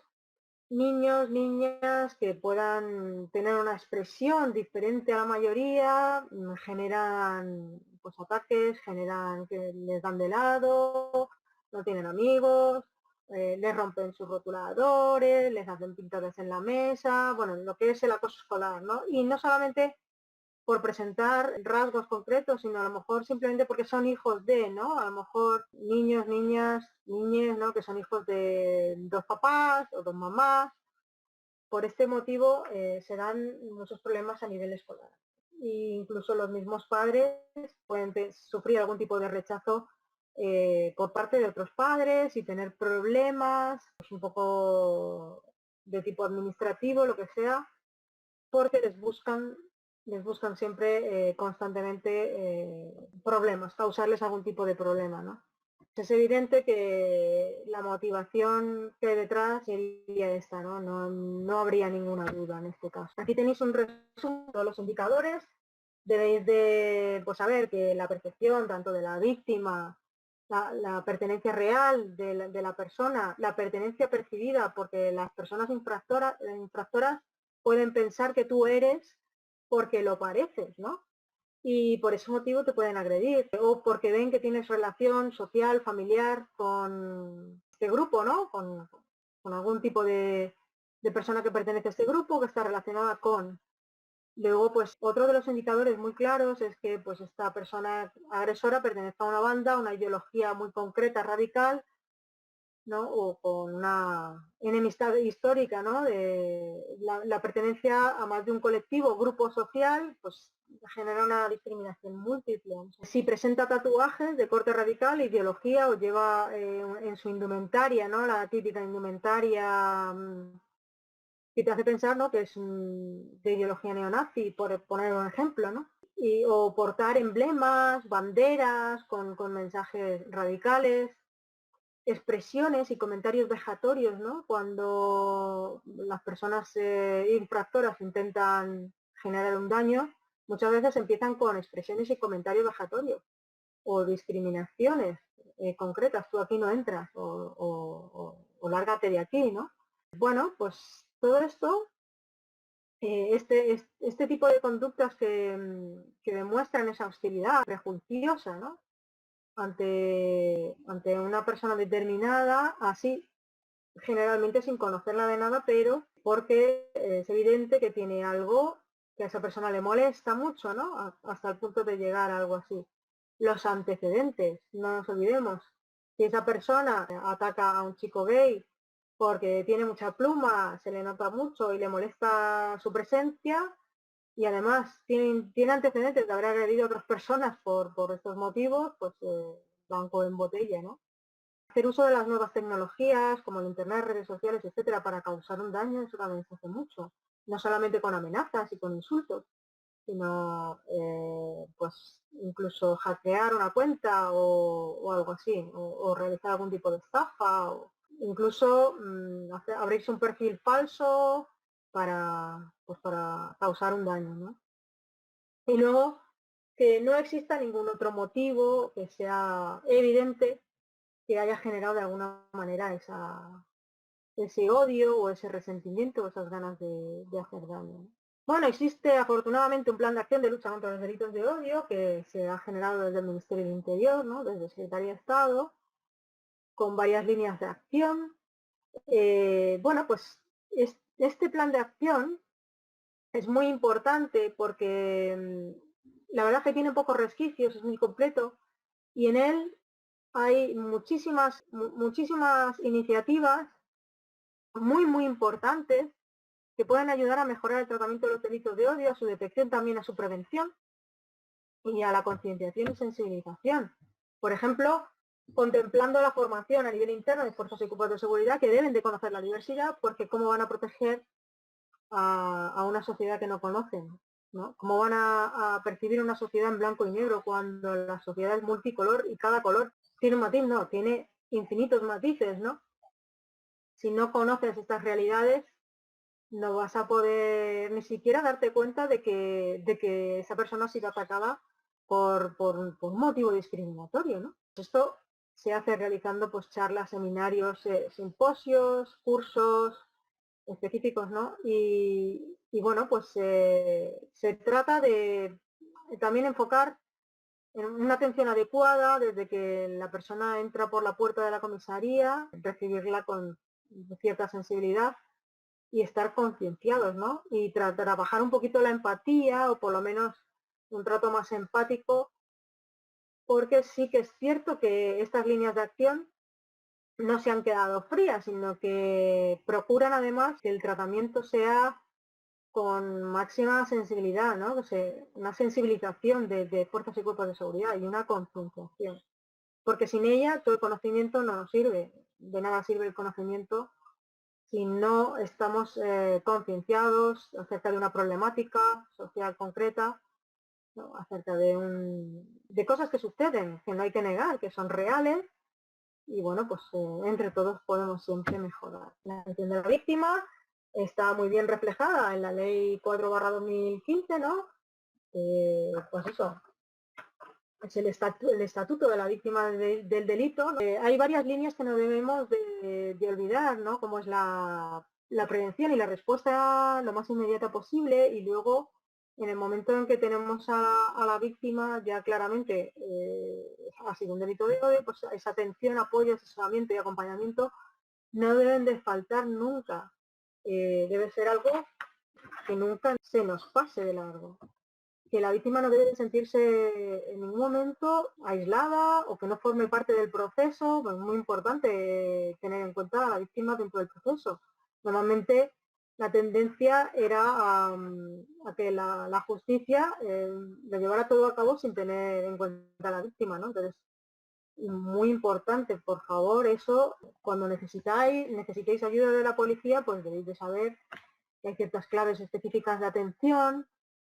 niños, niñas que puedan tener una expresión diferente a la mayoría, generan pues ataques, generan que les dan de lado, no tienen amigos, les rompen sus rotuladores, les hacen pintadas en la mesa, bueno, lo que es el acoso escolar, ¿no? Y no solamente por presentar rasgos concretos, sino a lo mejor simplemente porque son hijos de, ¿no? A lo mejor niños, niñas, niñes, ¿no? Que son hijos de dos papás o dos mamás. Por este motivo se dan muchos problemas a nivel escolar. E incluso los mismos padres pueden sufrir algún tipo de rechazo por parte de otros padres y tener problemas, pues un poco de tipo administrativo, lo que sea, porque les buscan siempre constantemente problemas, causarles algún tipo de problema, ¿no? Es evidente que la motivación que hay detrás sería esta, ¿no? No habría ninguna duda en este caso. Aquí tenéis un resumen de los indicadores. Debéis de pues, saber que la percepción tanto de la víctima, la pertenencia real de la persona, la pertenencia percibida, porque las personas infractoras pueden pensar que tú eres porque lo pareces, ¿no? Y por ese motivo te pueden agredir o porque ven que tienes relación social, familiar con este grupo, ¿no? Con algún tipo de persona que pertenece a este grupo, que está relacionada con. Luego, pues otro de los indicadores muy claros es que pues esta persona agresora pertenece a una banda, una ideología muy concreta, radical, ¿no? O con una enemistad histórica, ¿no? De la pertenencia a más de un colectivo, grupo social, pues genera una discriminación múltiple. Si presenta tatuajes de corte radical, ideología, o lleva en su indumentaria, ¿no? La típica indumentaria que te hace pensar, ¿no? Que es de ideología neonazi, por poner un ejemplo, ¿no? O portar emblemas, banderas con mensajes radicales, expresiones y comentarios vejatorios, ¿no? Cuando las personas infractoras intentan generar un daño, muchas veces empiezan con expresiones y comentarios vejatorios o discriminaciones concretas, tú aquí no entras o lárgate de aquí, ¿no? Bueno, pues todo esto, este tipo de conductas que demuestran esa hostilidad prejuiciosa, ¿no? ante una persona determinada, así generalmente sin conocerla de nada, pero porque es evidente que tiene algo que a esa persona le molesta mucho, ¿no? Hasta el punto de llegar a algo así. Los antecedentes, no nos olvidemos. Si esa persona ataca a un chico gay porque tiene mucha pluma, se le nota mucho y le molesta su presencia, y además tiene antecedentes de haber agredido a otras personas por estos motivos, pues banco en botella, ¿no? Hacer uso de las nuevas tecnologías, como el internet, redes sociales, etcétera, para causar un daño, eso también se hace mucho. No solamente con amenazas y con insultos, sino pues incluso hackear una cuenta o algo así, o realizar algún tipo de estafa, o incluso abrirse un perfil falso para causar un daño, ¿no? Y luego que no exista ningún otro motivo que sea evidente que haya generado de alguna manera ese odio o ese resentimiento o esas ganas de hacer daño. Bueno, existe afortunadamente un plan de acción de lucha contra los delitos de odio que se ha generado desde el Ministerio del Interior, ¿no? Desde Secretaría de Estado, con varias líneas de acción. Bueno, pues este plan de acción es muy importante porque la verdad que tiene pocos resquicios, es muy completo y en él hay muchísimas iniciativas muy, muy importantes que pueden ayudar a mejorar el tratamiento de los delitos de odio, a su detección también, a su prevención y a la concienciación y sensibilización. Por ejemplo, contemplando la formación a nivel interno de fuerzas y cuerpos de seguridad que deben de conocer la diversidad, porque cómo van a proteger a una sociedad que no conocen, ¿no? ¿Cómo van a percibir una sociedad en blanco y negro cuando la sociedad es multicolor y cada color tiene un matiz? No, tiene infinitos matices, ¿no? Si no conoces estas realidades, no vas a poder ni siquiera darte cuenta de que esa persona ha sido atacada por un motivo discriminatorio, ¿no? Esto se hace realizando pues charlas, seminarios, simposios, cursos específicos, ¿no? Y bueno, pues se trata de también enfocar en una atención adecuada desde que la persona entra por la puerta de la comisaría, recibirla con cierta sensibilidad y estar concienciados, ¿no? Y trabajar un poquito la empatía o por lo menos un trato más empático, porque sí que es cierto que estas líneas de acción no se han quedado frías, sino que procuran además que el tratamiento sea con máxima sensibilidad, ¿no? O sea, una sensibilización de fuerzas y cuerpos de seguridad y una concienciación. Porque sin ella todo el conocimiento no nos sirve. De nada sirve el conocimiento si no estamos concienciados acerca de una problemática social concreta, ¿no? Acerca de cosas que suceden, que no hay que negar, que son reales, y bueno, pues entre todos podemos siempre mejorar. La atención de la víctima está muy bien reflejada en la ley 4/2015, ¿no? Pues eso, es el estatuto de la víctima del delito, ¿no? Hay varias líneas que no debemos de olvidar, ¿no? Como es la prevención y la respuesta lo más inmediata posible, y luego en el momento en que tenemos a la víctima ya claramente ha sido un delito de odio, pues esa atención, apoyo, asesoramiento y acompañamiento no deben de faltar nunca. Debe ser algo que nunca se nos pase de largo. Que la víctima no debe sentirse en ningún momento aislada o que no forme parte del proceso. Es muy importante tener en cuenta a la víctima dentro del proceso. Normalmente la tendencia era a que la justicia lo llevara todo a cabo sin tener en cuenta a la víctima, ¿no? Entonces, muy importante, por favor, eso, cuando necesitéis ayuda de la policía, pues debéis de saber que hay ciertas claves específicas de atención,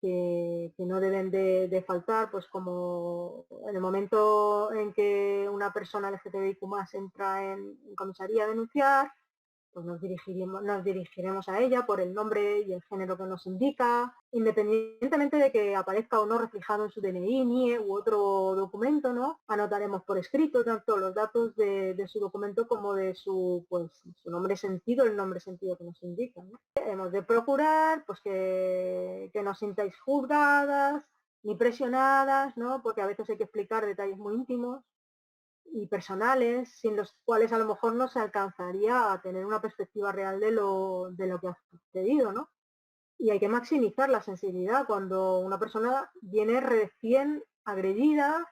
que no deben de faltar, pues como en el momento en que una persona LGTBIQ+ entra en comisaría a denunciar, pues nos dirigiremos a ella por el nombre y el género que nos indica, independientemente de que aparezca o no reflejado en su DNI, NIE u otro documento, ¿no? Anotaremos por escrito tanto los datos de su documento como de su nombre sentido, el nombre sentido que nos indica, ¿no? Hemos de procurar pues que no sintáis juzgadas ni presionadas, ¿no? Porque a veces hay que explicar detalles muy íntimos y personales, sin los cuales a lo mejor no se alcanzaría a tener una perspectiva real de lo que ha sucedido, ¿no? Y hay que maximizar la sensibilidad cuando una persona viene recién agredida,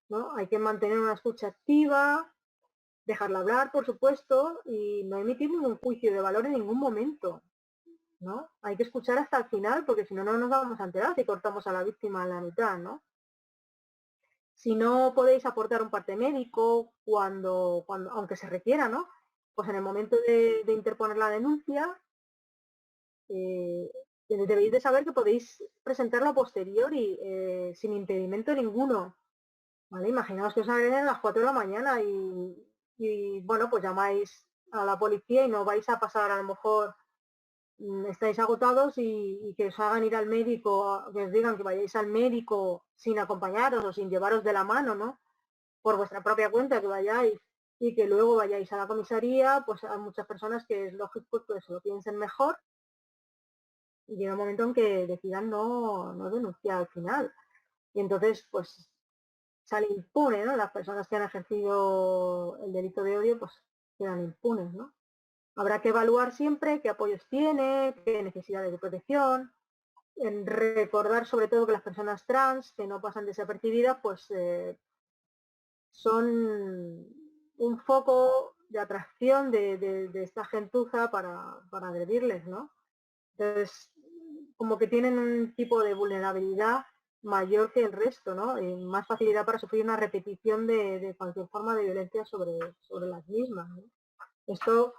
¿no? Hay que mantener una escucha activa, dejarla hablar, por supuesto, y no emitir ningún juicio de valor en ningún momento, ¿no? Hay que escuchar hasta el final, porque si no, no nos vamos a enterar si cortamos a la víctima a la mitad, ¿no? Si no podéis aportar un parte médico cuando aunque se requiera, ¿no? Pues en el momento de interponer la denuncia, debéis de saber que podéis presentarlo a posteriori, sin impedimento ninguno. ¿Vale? Imaginaos que os agreden a las 4 de la mañana y bueno, pues llamáis a la policía y no vais a pasar, a lo mejor estáis agotados y que os hagan ir al médico, que os digan que vayáis al médico sin acompañaros o sin llevaros de la mano, ¿no? Por vuestra propia cuenta que vayáis y que luego vayáis a la comisaría, pues hay muchas personas que es lógico que se lo piensen mejor y llega un momento en que decidan no denunciar al final. Y entonces, pues sale impune, ¿no? Las personas que han ejercido el delito de odio, pues quedan impunes, ¿no? Habrá que evaluar siempre qué apoyos tiene, qué necesidades de protección, en recordar sobre todo que las personas trans que no pasan desapercibidas, pues son un foco de atracción de esta gentuza para agredirles, ¿no? Entonces, como que tienen un tipo de vulnerabilidad mayor que el resto, ¿no? Y más facilidad para sufrir una repetición de cualquier forma de violencia sobre las mismas, ¿no? Esto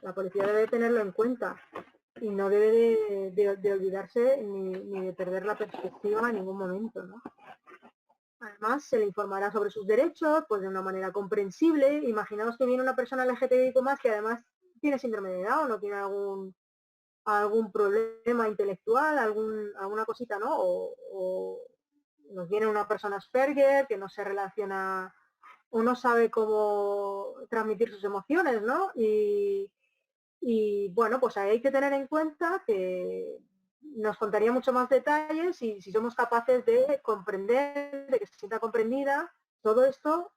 la policía debe tenerlo en cuenta y no debe de olvidarse ni de perder la perspectiva en ningún momento, ¿no? Además, se le informará sobre sus derechos, pues de una manera comprensible. Imaginaos que viene una persona LGTBI+ que además tiene síndrome de Down o tiene algún problema intelectual, alguna cosita, ¿no? O nos viene una persona Asperger que no se relaciona o no sabe cómo transmitir sus emociones, ¿no? Y bueno, pues ahí hay que tener en cuenta que nos contaría mucho más detalles y si somos capaces de comprender, de que se sienta comprendida, todo esto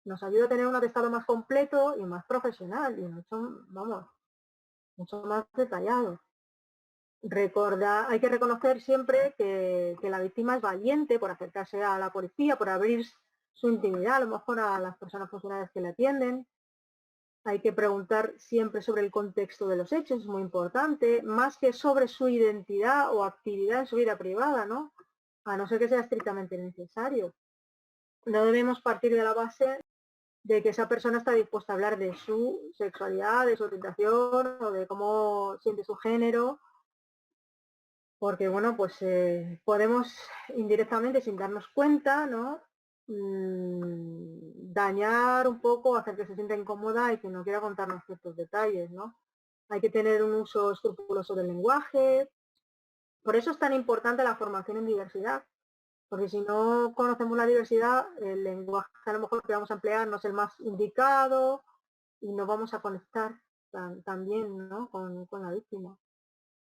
nos ayuda a tener un atestado más completo y más profesional y mucho, vamos, mucho más detallado. Hay que reconocer siempre que la víctima es valiente por acercarse a la policía, por abrir su intimidad, a lo mejor a las personas funcionarias que le atienden. Hay que preguntar siempre sobre el contexto de los hechos, es muy importante, más que sobre su identidad o actividad en su vida privada, ¿no? A no ser que sea estrictamente necesario. No debemos partir de la base de que esa persona está dispuesta a hablar de su sexualidad, de su orientación o de cómo siente su género, porque bueno, pues podemos indirectamente, sin darnos cuenta, ¿no? Dañar un poco, hacer que se sienta incómoda y que no quiera contarnos ciertos detalles, ¿no? Hay que tener un uso escrupuloso del lenguaje. Por eso es tan importante la formación en diversidad, porque si no conocemos la diversidad, el lenguaje a lo mejor que vamos a emplear no es el más indicado y no vamos a conectar tan bien, ¿no? con la víctima.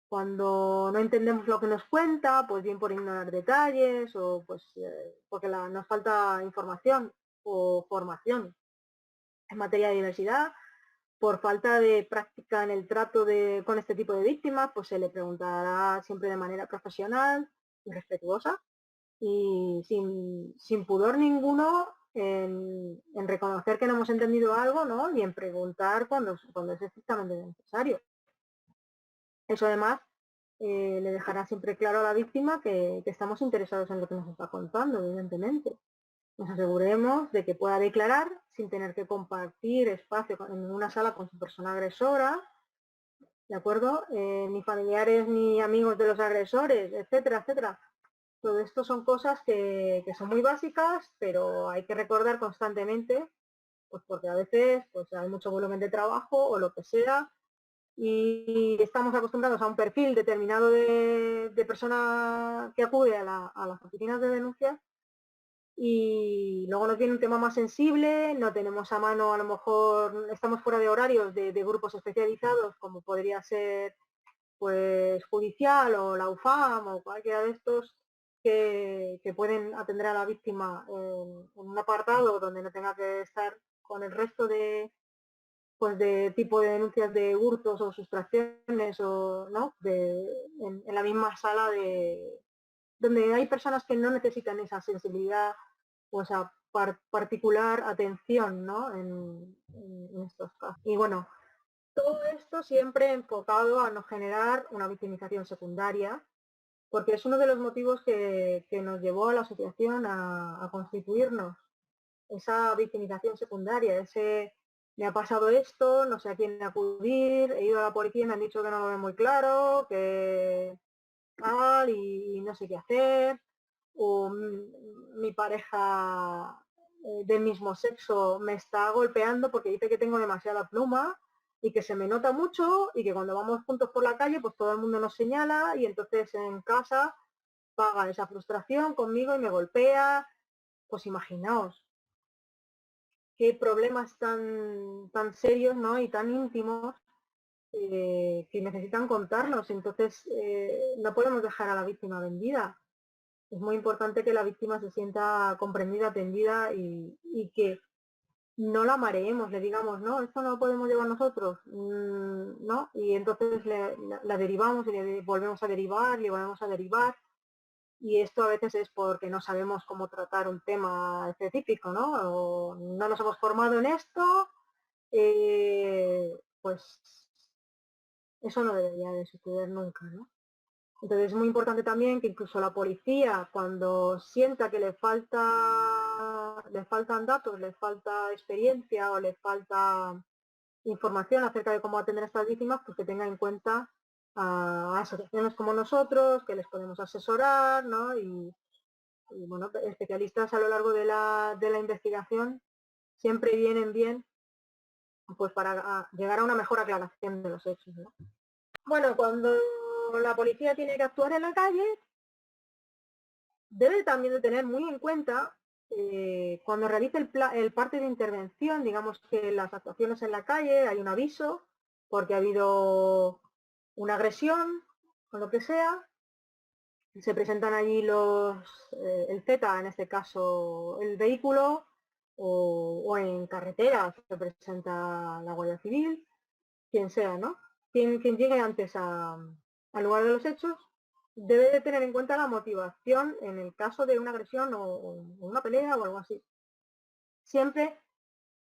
Cuando no entendemos lo que nos cuenta, pues bien por ignorar detalles o pues porque nos falta información o formación en materia de diversidad, por falta de práctica en el trato con este tipo de víctimas, pues se le preguntará siempre de manera profesional y respetuosa y sin pudor ninguno en reconocer que no hemos entendido algo, ¿no? Y en preguntar cuando es estrictamente necesario. Eso además le dejará siempre claro a la víctima que estamos interesados en lo que nos está contando, evidentemente. Nos aseguremos de que pueda declarar sin tener que compartir espacio en una sala con su persona agresora, ¿de acuerdo? Ni familiares ni amigos de los agresores, etcétera, etcétera. Todo esto son cosas que son muy básicas, pero hay que recordar constantemente, pues porque a veces pues, hay mucho volumen de trabajo o lo que sea, y estamos acostumbrados a un perfil determinado de persona que acude a las oficinas de denuncias y luego nos viene un tema más sensible, no tenemos a mano, a lo mejor estamos fuera de horarios de grupos especializados como podría ser pues judicial o la UFAM o cualquiera de estos que pueden atender a la víctima en un apartado donde no tenga que estar con el resto pues de tipo de denuncias de hurtos o sustracciones o no en la misma sala donde hay personas que no necesitan esa sensibilidad o esa particular atención, ¿no? en estos casos. Y bueno, todo esto siempre enfocado a no generar una victimización secundaria, porque es uno de los motivos que nos llevó a la asociación a constituirnos, esa victimización secundaria, ese me ha pasado esto, no sé a quién acudir, he ido a la policía y me han dicho que no lo ven muy claro, que tal y no sé qué hacer, o mi pareja del mismo sexo me está golpeando porque dice que tengo demasiada pluma y que se me nota mucho y que cuando vamos juntos por la calle pues todo el mundo nos señala y entonces en casa paga esa frustración conmigo y me golpea. Pues imaginaos qué problemas tan serios, ¿no? Y tan íntimos que necesitan contarnos. Entonces no podemos dejar a la víctima vendida. Es muy importante que la víctima se sienta comprendida, atendida y que no la mareemos, le digamos, no, esto no lo podemos llevar nosotros, ¿no? Y entonces la derivamos y le volvemos a derivar, le volvemos a derivar. Y esto a veces es porque no sabemos cómo tratar un tema específico, ¿no? O no nos hemos formado en esto, pues eso no debería de suceder nunca, ¿no? Entonces es muy importante también que incluso la policía, cuando sienta que le faltan datos, le falta experiencia o le falta información acerca de cómo atender a estas víctimas, pues que tenga en cuenta a asociaciones como nosotros, que les podemos asesorar, ¿no? Y bueno, especialistas a lo largo de la investigación siempre vienen bien pues para llegar a una mejor aclaración de los hechos, ¿no? Bueno, cuando la policía tiene que actuar en la calle, debe también de tener muy en cuenta cuando realice el parte de intervención, digamos que las actuaciones en la calle, hay un aviso porque ha habido una agresión o lo que sea, se presentan allí el Z, en este caso el vehículo, o en carretera se presenta la Guardia Civil, quien sea, ¿no? Quien llegue antes al lugar de los hechos debe de tener en cuenta la motivación en el caso de una agresión o una pelea o algo así. Siempre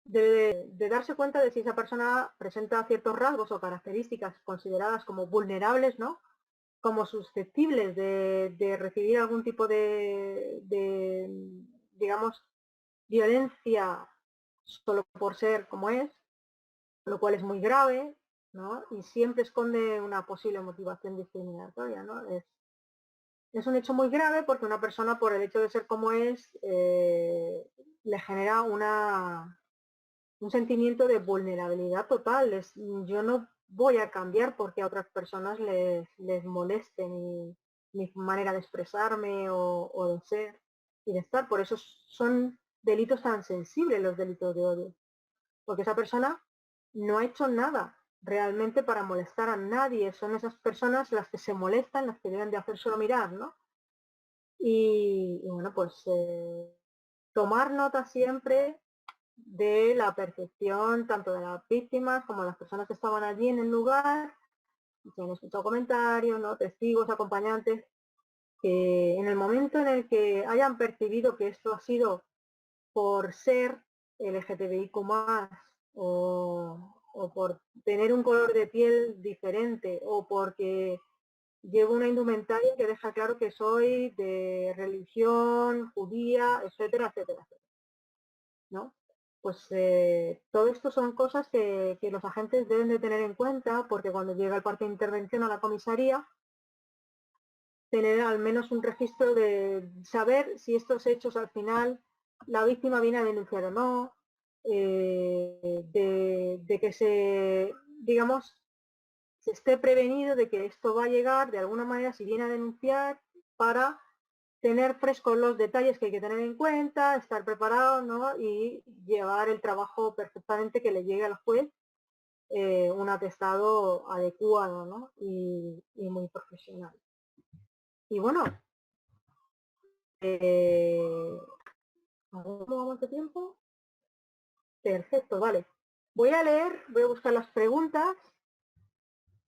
debe de darse cuenta de si esa persona presenta ciertos rasgos o características consideradas como vulnerables, ¿no? Como susceptibles de recibir algún tipo digamos, violencia solo por ser como es, lo cual es muy grave, ¿no? Y siempre esconde una posible motivación discriminatoria, ¿no? Es un hecho muy grave porque una persona, por el hecho de ser como es, le genera un sentimiento de vulnerabilidad total. Yo no voy a cambiar porque a otras personas les moleste mi manera de expresarme o de ser y de estar. Por eso son delitos tan sensibles los delitos de odio. Porque esa persona no ha hecho nada realmente para molestar a nadie. Son esas personas las que se molestan, las que deben de hacérselo mirar, ¿no? Y bueno, pues tomar nota siempre de la percepción tanto de las víctimas como de las personas que estaban allí en el lugar, que han escuchado comentarios, ¿no? Testigos, acompañantes, que en el momento en el que hayan percibido que esto ha sido por ser LGTBIQ+, o por tener un color de piel diferente, o porque llevo una indumentaria que deja claro que soy de religión judía, etcétera, etcétera, etcétera, ¿no? Pues todo esto son cosas que los agentes deben de tener en cuenta porque cuando llega el parte de intervención a la comisaría, tener al menos un registro de saber si estos hechos al final la víctima viene a denunciar o no, de que digamos, se esté prevenido de que esto va a llegar de alguna manera si viene a denunciar para tener frescos los detalles que hay que tener en cuenta, estar preparado, ¿no? Y llevar el trabajo perfectamente que le llegue al juez un atestado adecuado, ¿no? Y muy profesional. Y bueno, ¿cómo vamos de tiempo? Perfecto, vale. Voy a buscar las preguntas.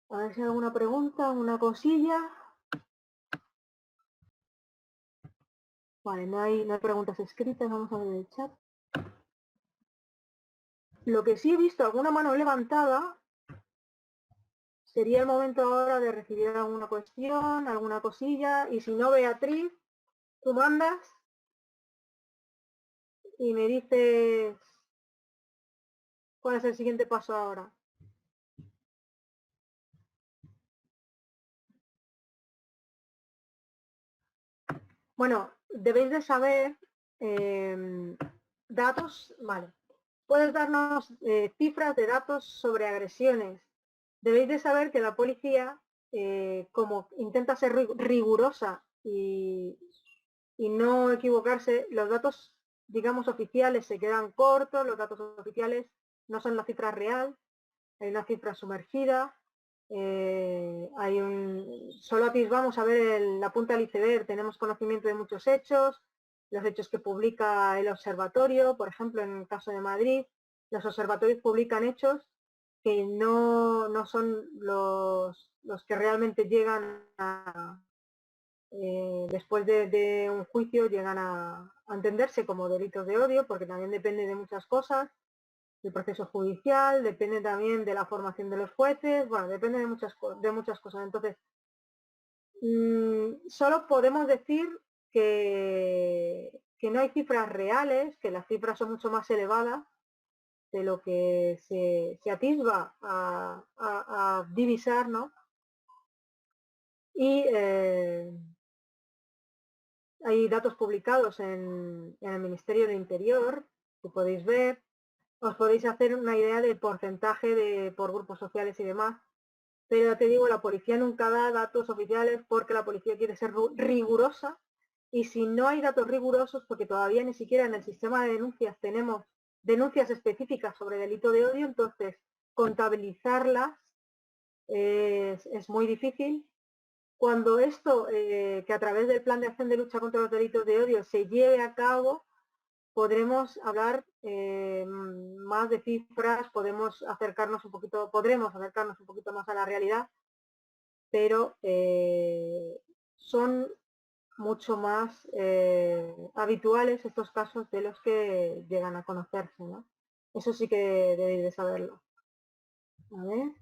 A ver si hay alguna pregunta, una cosilla. Vale, no hay preguntas escritas, vamos a ver el chat. Lo que sí he visto, alguna mano levantada, sería el momento ahora de recibir alguna cuestión, alguna cosilla, y si no, Beatriz, tú mandas y me dices cuál es el siguiente paso ahora. Bueno, debéis de saber datos, vale. Puedes darnos cifras de datos sobre agresiones. Debéis de saber que la policía, como intenta ser rigurosa y no equivocarse, los datos, digamos, oficiales se quedan cortos, los datos oficiales no son la cifra real, hay una cifra sumergida, solo atisbamos a ver la punta del iceberg, tenemos conocimiento de muchos hechos, los hechos que publica el observatorio, por ejemplo, en el caso de Madrid, los observatorios publican hechos que no son los que realmente llegan después de un juicio, llegan a entenderse como delitos de odio, porque también depende de muchas cosas, del proceso judicial, depende también de la formación de los jueces, bueno, depende de muchas cosas. Entonces, solo podemos decir que no hay cifras reales, que las cifras son mucho más elevadas de lo que se atisba a divisar, ¿no? Y hay datos publicados en el Ministerio del Interior que podéis ver, os podéis hacer una idea del porcentaje por grupos sociales y demás, pero ya te digo, la policía nunca da datos oficiales porque la policía quiere ser rigurosa, y si no hay datos rigurosos, porque todavía ni siquiera en el sistema de denuncias tenemos denuncias específicas sobre delito de odio, entonces contabilizarlas es muy difícil. Cuando esto, que a través del Plan de Acción de Lucha contra los Delitos de Odio se lleve a cabo, podremos hablar más de cifras, podremos acercarnos un poquito más a la realidad, pero son mucho más habituales estos casos de los que llegan a conocerse, ¿no? Eso sí que debéis de saberlo. A ver.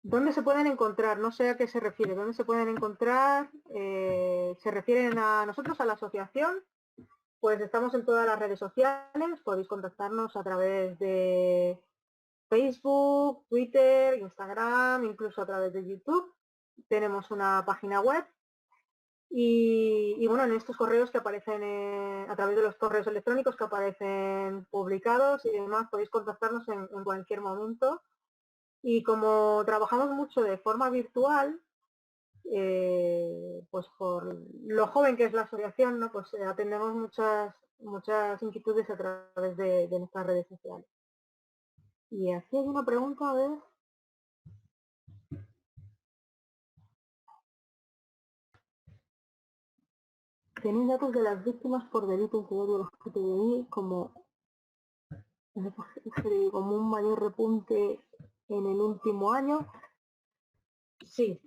¿Dónde se pueden encontrar? No sé a qué se refiere. ¿Dónde se pueden encontrar? ¿Se refieren a nosotros, a la asociación? Pues estamos en todas las redes sociales. Podéis contactarnos a través de Facebook, Twitter, Instagram, incluso a través de YouTube. Tenemos una página web. Y bueno, en estos correos que aparecen a través de los correos electrónicos que aparecen publicados y demás, podéis contactarnos en cualquier momento. Y como trabajamos mucho de forma virtual, pues por lo joven que es la asociación, ¿no? Pues atendemos muchas inquietudes a través de nuestras redes sociales. Y aquí hay una pregunta, a ver. ¿Tenéis datos de las víctimas por delitos de odio LGTBI como un mayor repunte en el último año? Sí.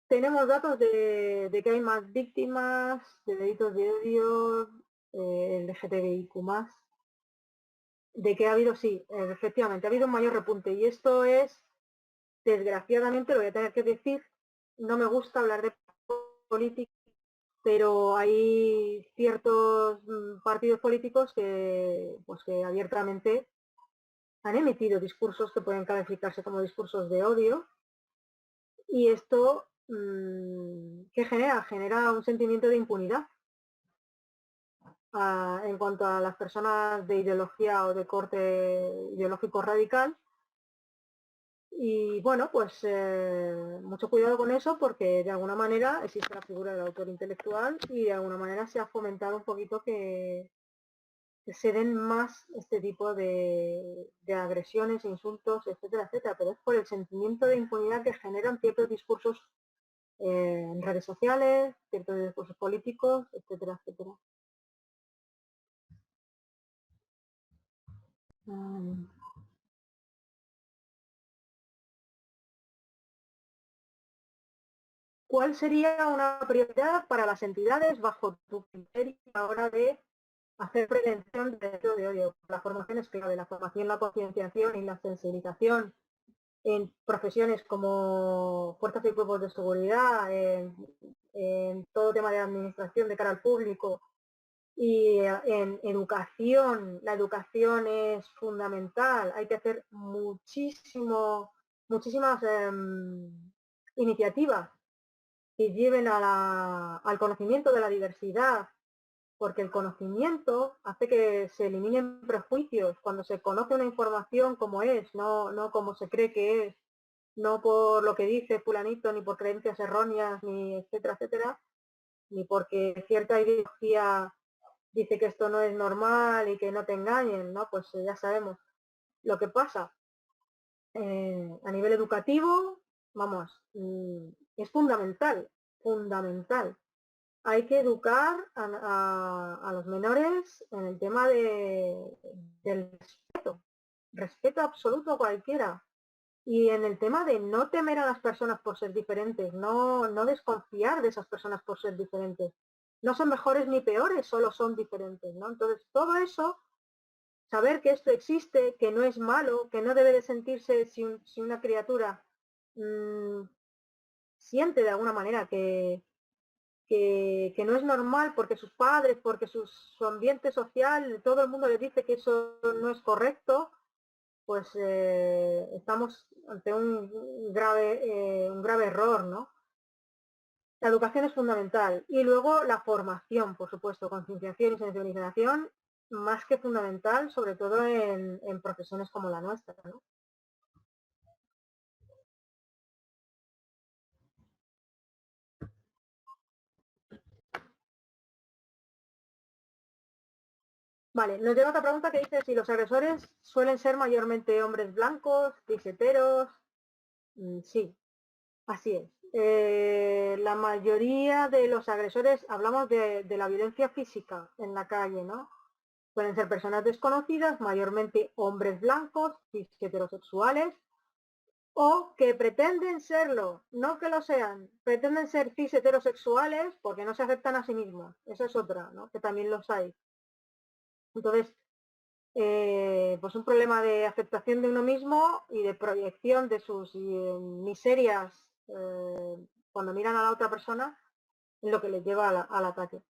Tenemos datos de que hay más víctimas de delitos de odio, LGTBIQ+, de que ha habido, sí, efectivamente, ha habido un mayor repunte. Y esto es, desgraciadamente, lo voy a tener que decir, no me gusta hablar de política, pero hay ciertos partidos políticos que, pues, que abiertamente han emitido discursos que pueden calificarse como discursos de odio. Y esto, ¿qué genera? Genera un sentimiento de impunidad en cuanto a las personas de ideología o de corte ideológico radical. Y bueno, pues mucho cuidado con eso, porque de alguna manera existe la figura del autor intelectual y de alguna manera se ha fomentado un poquito que se den más este tipo de agresiones, insultos, etcétera, etcétera. Pero es por el sentimiento de impunidad que generan ciertos discursos en redes sociales, ciertos discursos políticos, etcétera, etcétera. ¿Cuál sería una prioridad para las entidades bajo tu criterio a la hora de hacer prevención del delito de odio? La formación es clave, la formación, la concienciación y la sensibilización en profesiones como fuerzas y cuerpos de seguridad, en todo tema de administración de cara al público y en educación. La educación es fundamental, hay que hacer muchísimas iniciativas que lleven al conocimiento de la diversidad, porque el conocimiento hace que se eliminen prejuicios. Cuando se conoce una información como es, no como se cree que es, no por lo que dice fulanito, ni por creencias erróneas, ni etcétera, etcétera, ni porque cierta ideología dice que esto no es normal y que no te engañen, ¿no? Pues ya sabemos lo que pasa. A nivel educativo, vamos, es fundamental, fundamental. Hay que educar a los menores en el tema del respeto absoluto a cualquiera. Y en el tema de no temer a las personas por ser diferentes, no desconfiar de esas personas por ser diferentes. No son mejores ni peores, solo son diferentes, ¿no? Entonces, todo eso, saber que esto existe, que no es malo, que no debe de sentirse si una criatura siente de alguna manera que no es normal porque sus padres, porque su ambiente social, todo el mundo le dice que eso no es correcto, pues estamos ante un grave error, ¿no? La educación es fundamental y luego la formación, por supuesto, concienciación y sensibilización, más que fundamental, sobre todo en profesiones como la nuestra, ¿no? Vale, nos llega otra pregunta que dice si los agresores suelen ser mayormente hombres blancos, cis-heteros. Sí, así es. La mayoría de los agresores, hablamos de la violencia física en la calle, ¿no? Pueden ser personas desconocidas, mayormente hombres blancos, cis-heterosexuales, o que pretenden serlo, no que lo sean, pretenden ser cis-heterosexuales porque no se aceptan a sí mismos. Esa es otra, ¿no? Que también los hay. Entonces, pues un problema de aceptación de uno mismo y de proyección de sus miserias cuando miran a la otra persona es lo que les lleva al ataque.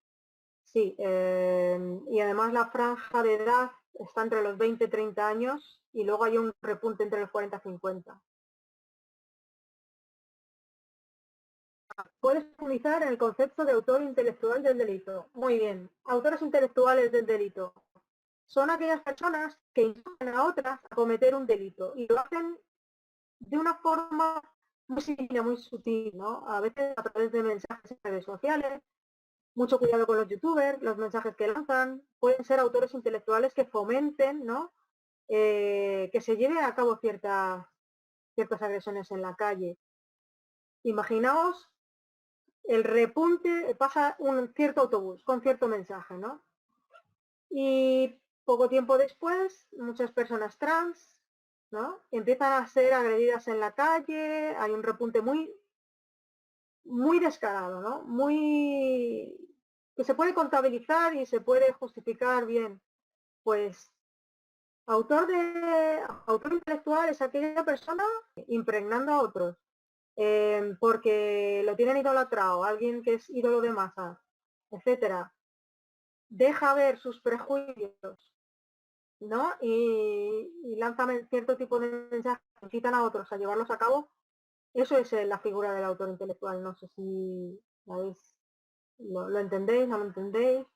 Sí, y además la franja de edad está entre los 20 y 30 años y luego hay un repunte entre los 40 y 50. Puedes profundizar en el concepto de autor intelectual del delito. Muy bien, autores intelectuales del delito son aquellas personas que inspiran a otras a cometer un delito y lo hacen de una forma muy simple, muy sutil, ¿no? A veces a través de mensajes en redes sociales, mucho cuidado con los youtubers, los mensajes que lanzan, pueden ser autores intelectuales que fomenten, ¿no? Que se lleven a cabo ciertas agresiones en la calle. Imaginaos el repunte, pasa un cierto autobús con cierto mensaje, ¿no? Y poco tiempo después, muchas personas trans, ¿no? Empiezan a ser agredidas en la calle, hay un repunte muy descarado, ¿no? Que se puede contabilizar y se puede justificar bien. Pues autor intelectual es aquella persona impregnando a otros, porque lo tienen idolatrado, alguien que es ídolo de masas, etcétera. Deja ver sus prejuicios, ¿no? Y lanza cierto tipo de mensajes que incitan a otros a llevarlos a cabo. Eso es la figura del autor intelectual. No sé si lo entendéis, no lo entendéis.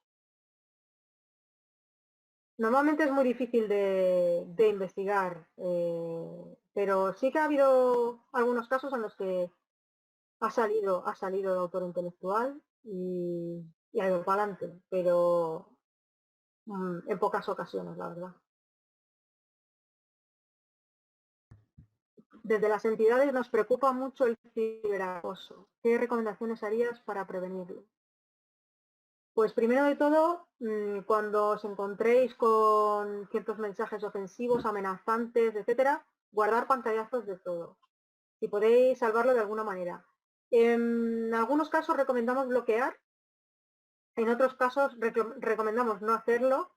Normalmente es muy difícil de investigar, pero sí que ha habido algunos casos en los que ha salido el autor intelectual y ha ido para adelante, pero en pocas ocasiones, la verdad. Desde las entidades nos preocupa mucho el ciberacoso. ¿Qué recomendaciones harías para prevenirlo? Pues primero de todo, cuando os encontréis con ciertos mensajes ofensivos, amenazantes, etcétera, guardar pantallazos de todo. Si podéis salvarlo de alguna manera. En algunos casos recomendamos bloquear, en otros casos recomendamos no hacerlo,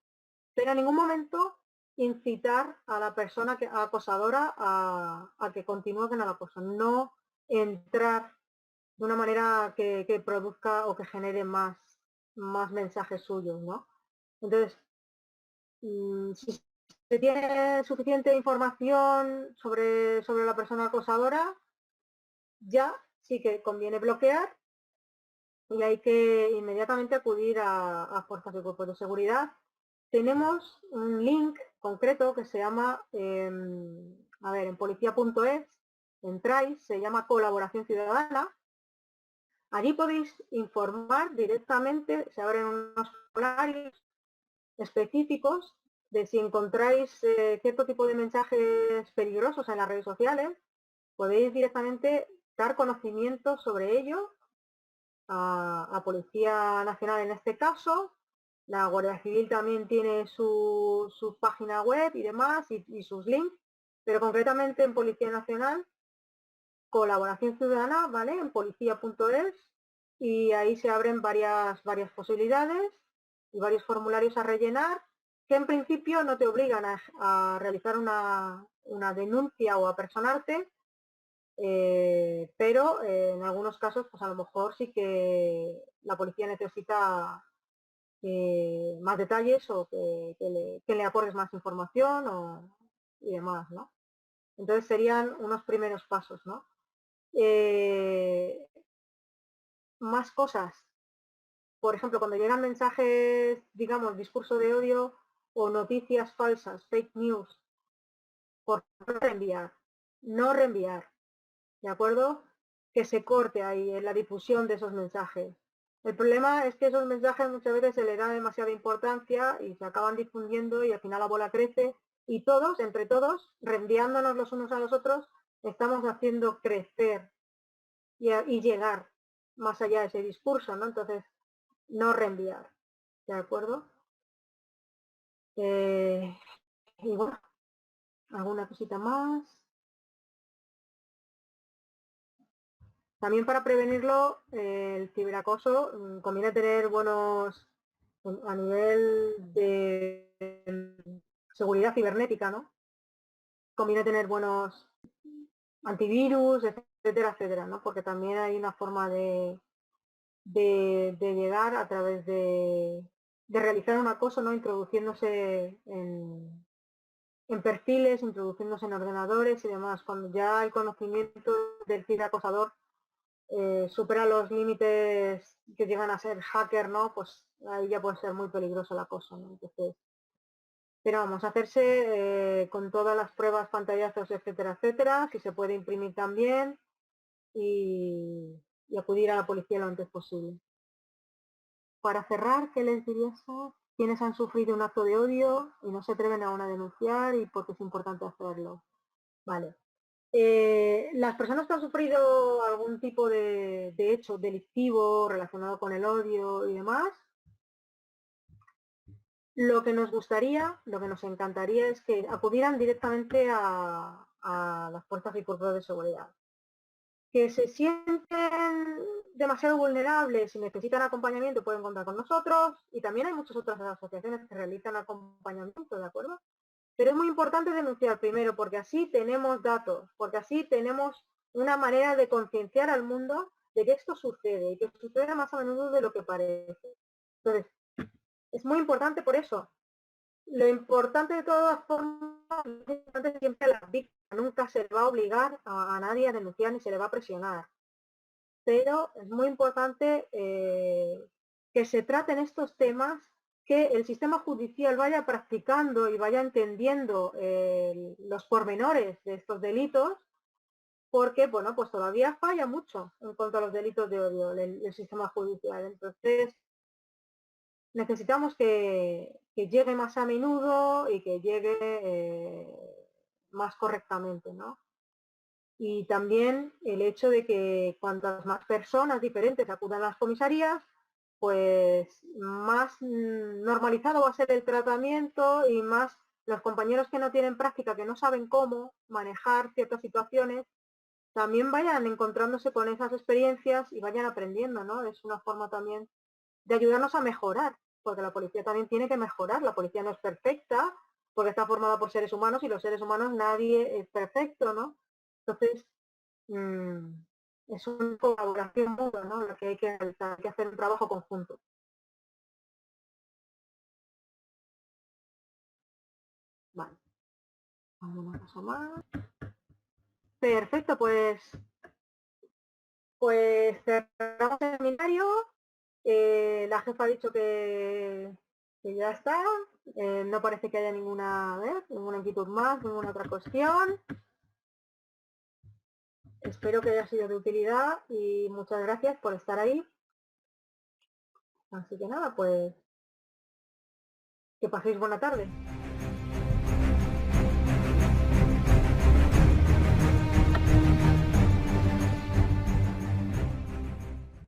pero en ningún momento incitar a la persona acosadora a que continúe con el acoso. No entrar de una manera que produzca o que genere más mensajes suyos, ¿no? Entonces, si se tiene suficiente información sobre la persona acosadora, ya sí que conviene bloquear y hay que inmediatamente acudir a fuerzas y cuerpos de seguridad. Tenemos un link concreto que se llama, a ver, en policía.es, entráis, se llama colaboración ciudadana. Allí podéis informar directamente, se abren unos formularios específicos de si encontráis cierto tipo de mensajes peligrosos en las redes sociales, podéis directamente dar conocimiento sobre ello a Policía Nacional en este caso. La Guardia Civil también tiene su página web y demás y sus links, pero concretamente en Policía Nacional, colaboración ciudadana, ¿vale? En policía.es y ahí se abren varias posibilidades y varios formularios a rellenar que en principio no te obligan a realizar una denuncia o a personarte, pero en algunos casos pues a lo mejor sí que la policía necesita más detalles o que le aportes más información y demás, ¿no? Entonces serían unos primeros pasos, ¿no? Más cosas. Por ejemplo, cuando llegan mensajes, digamos, discurso de odio o noticias falsas, fake news, por no reenviar, ¿de acuerdo? Que se corte ahí en la difusión de esos mensajes. El problema es que esos mensajes muchas veces se le da demasiada importancia y se acaban difundiendo y al final la bola crece y todos, entre todos, reenviándonos los unos a los otros, estamos haciendo crecer y llegar más allá de ese discurso, ¿no? Entonces, no reenviar, ¿de acuerdo? Y bueno, alguna cosita más. También para prevenirlo, el ciberacoso, conviene tener buenos, a nivel de seguridad cibernética, ¿no? Conviene tener buenos antivirus, etcétera, etcétera, ¿no? Porque también hay una forma de llegar a través de realizar un acoso, ¿no? Introduciéndose en perfiles, introduciéndose en ordenadores y demás. Cuando ya el conocimiento del ciberacosador supera los límites que llegan a ser hacker, ¿no? Pues ahí ya puede ser muy peligroso el acoso, ¿no? Entonces, pero vamos, hacerse con todas las pruebas, pantallazos, etcétera, etcétera, si se puede imprimir también y acudir a la policía lo antes posible. Para cerrar, ¿qué les dirías a quienes han sufrido un acto de odio y no se atreven aún a denunciar y por qué es importante hacerlo? Vale. Las personas que han sufrido algún tipo de hecho delictivo relacionado con el odio y demás, lo que nos gustaría, lo que nos encantaría es que acudieran directamente a las fuerzas y cuerpos de seguridad. Que se sienten demasiado vulnerables y necesitan acompañamiento pueden contar con nosotros y también hay muchas otras asociaciones que realizan acompañamiento, ¿de acuerdo? Pero es muy importante denunciar primero porque así tenemos datos, porque así tenemos una manera de concienciar al mundo de que esto sucede y que sucede más a menudo de lo que parece. Entonces, es muy importante por eso. Lo importante de todas formas es siempre la víctima. Nunca se le va a obligar a nadie a denunciar ni se le va a presionar. Pero es muy importante que se traten estos temas, que el sistema judicial vaya practicando y vaya entendiendo los pormenores de estos delitos, porque, bueno, pues todavía falla mucho en cuanto a los delitos de odio el sistema judicial. Entonces, necesitamos que llegue más a menudo y que llegue más correctamente, ¿no? Y también el hecho de que cuantas más personas diferentes acudan a las comisarías, pues más normalizado va a ser el tratamiento y más los compañeros que no tienen práctica, que no saben cómo manejar ciertas situaciones, también vayan encontrándose con esas experiencias y vayan aprendiendo, ¿no? Es una forma también de ayudarnos a mejorar, porque la policía también tiene que mejorar. La policía no es perfecta, porque está formada por seres humanos y los seres humanos nadie es perfecto, ¿no? Entonces, es una colaboración mutua, ¿no? La que hay que realizar, hay que hacer un trabajo conjunto. Vale. ¿Alguna cosa más? Perfecto, pues cerramos el seminario. La jefa ha dicho que ya está. No parece que haya ninguna inquietud más, ninguna otra cuestión. Espero que haya sido de utilidad y muchas gracias por estar ahí. Así que nada, pues que paséis buena tarde.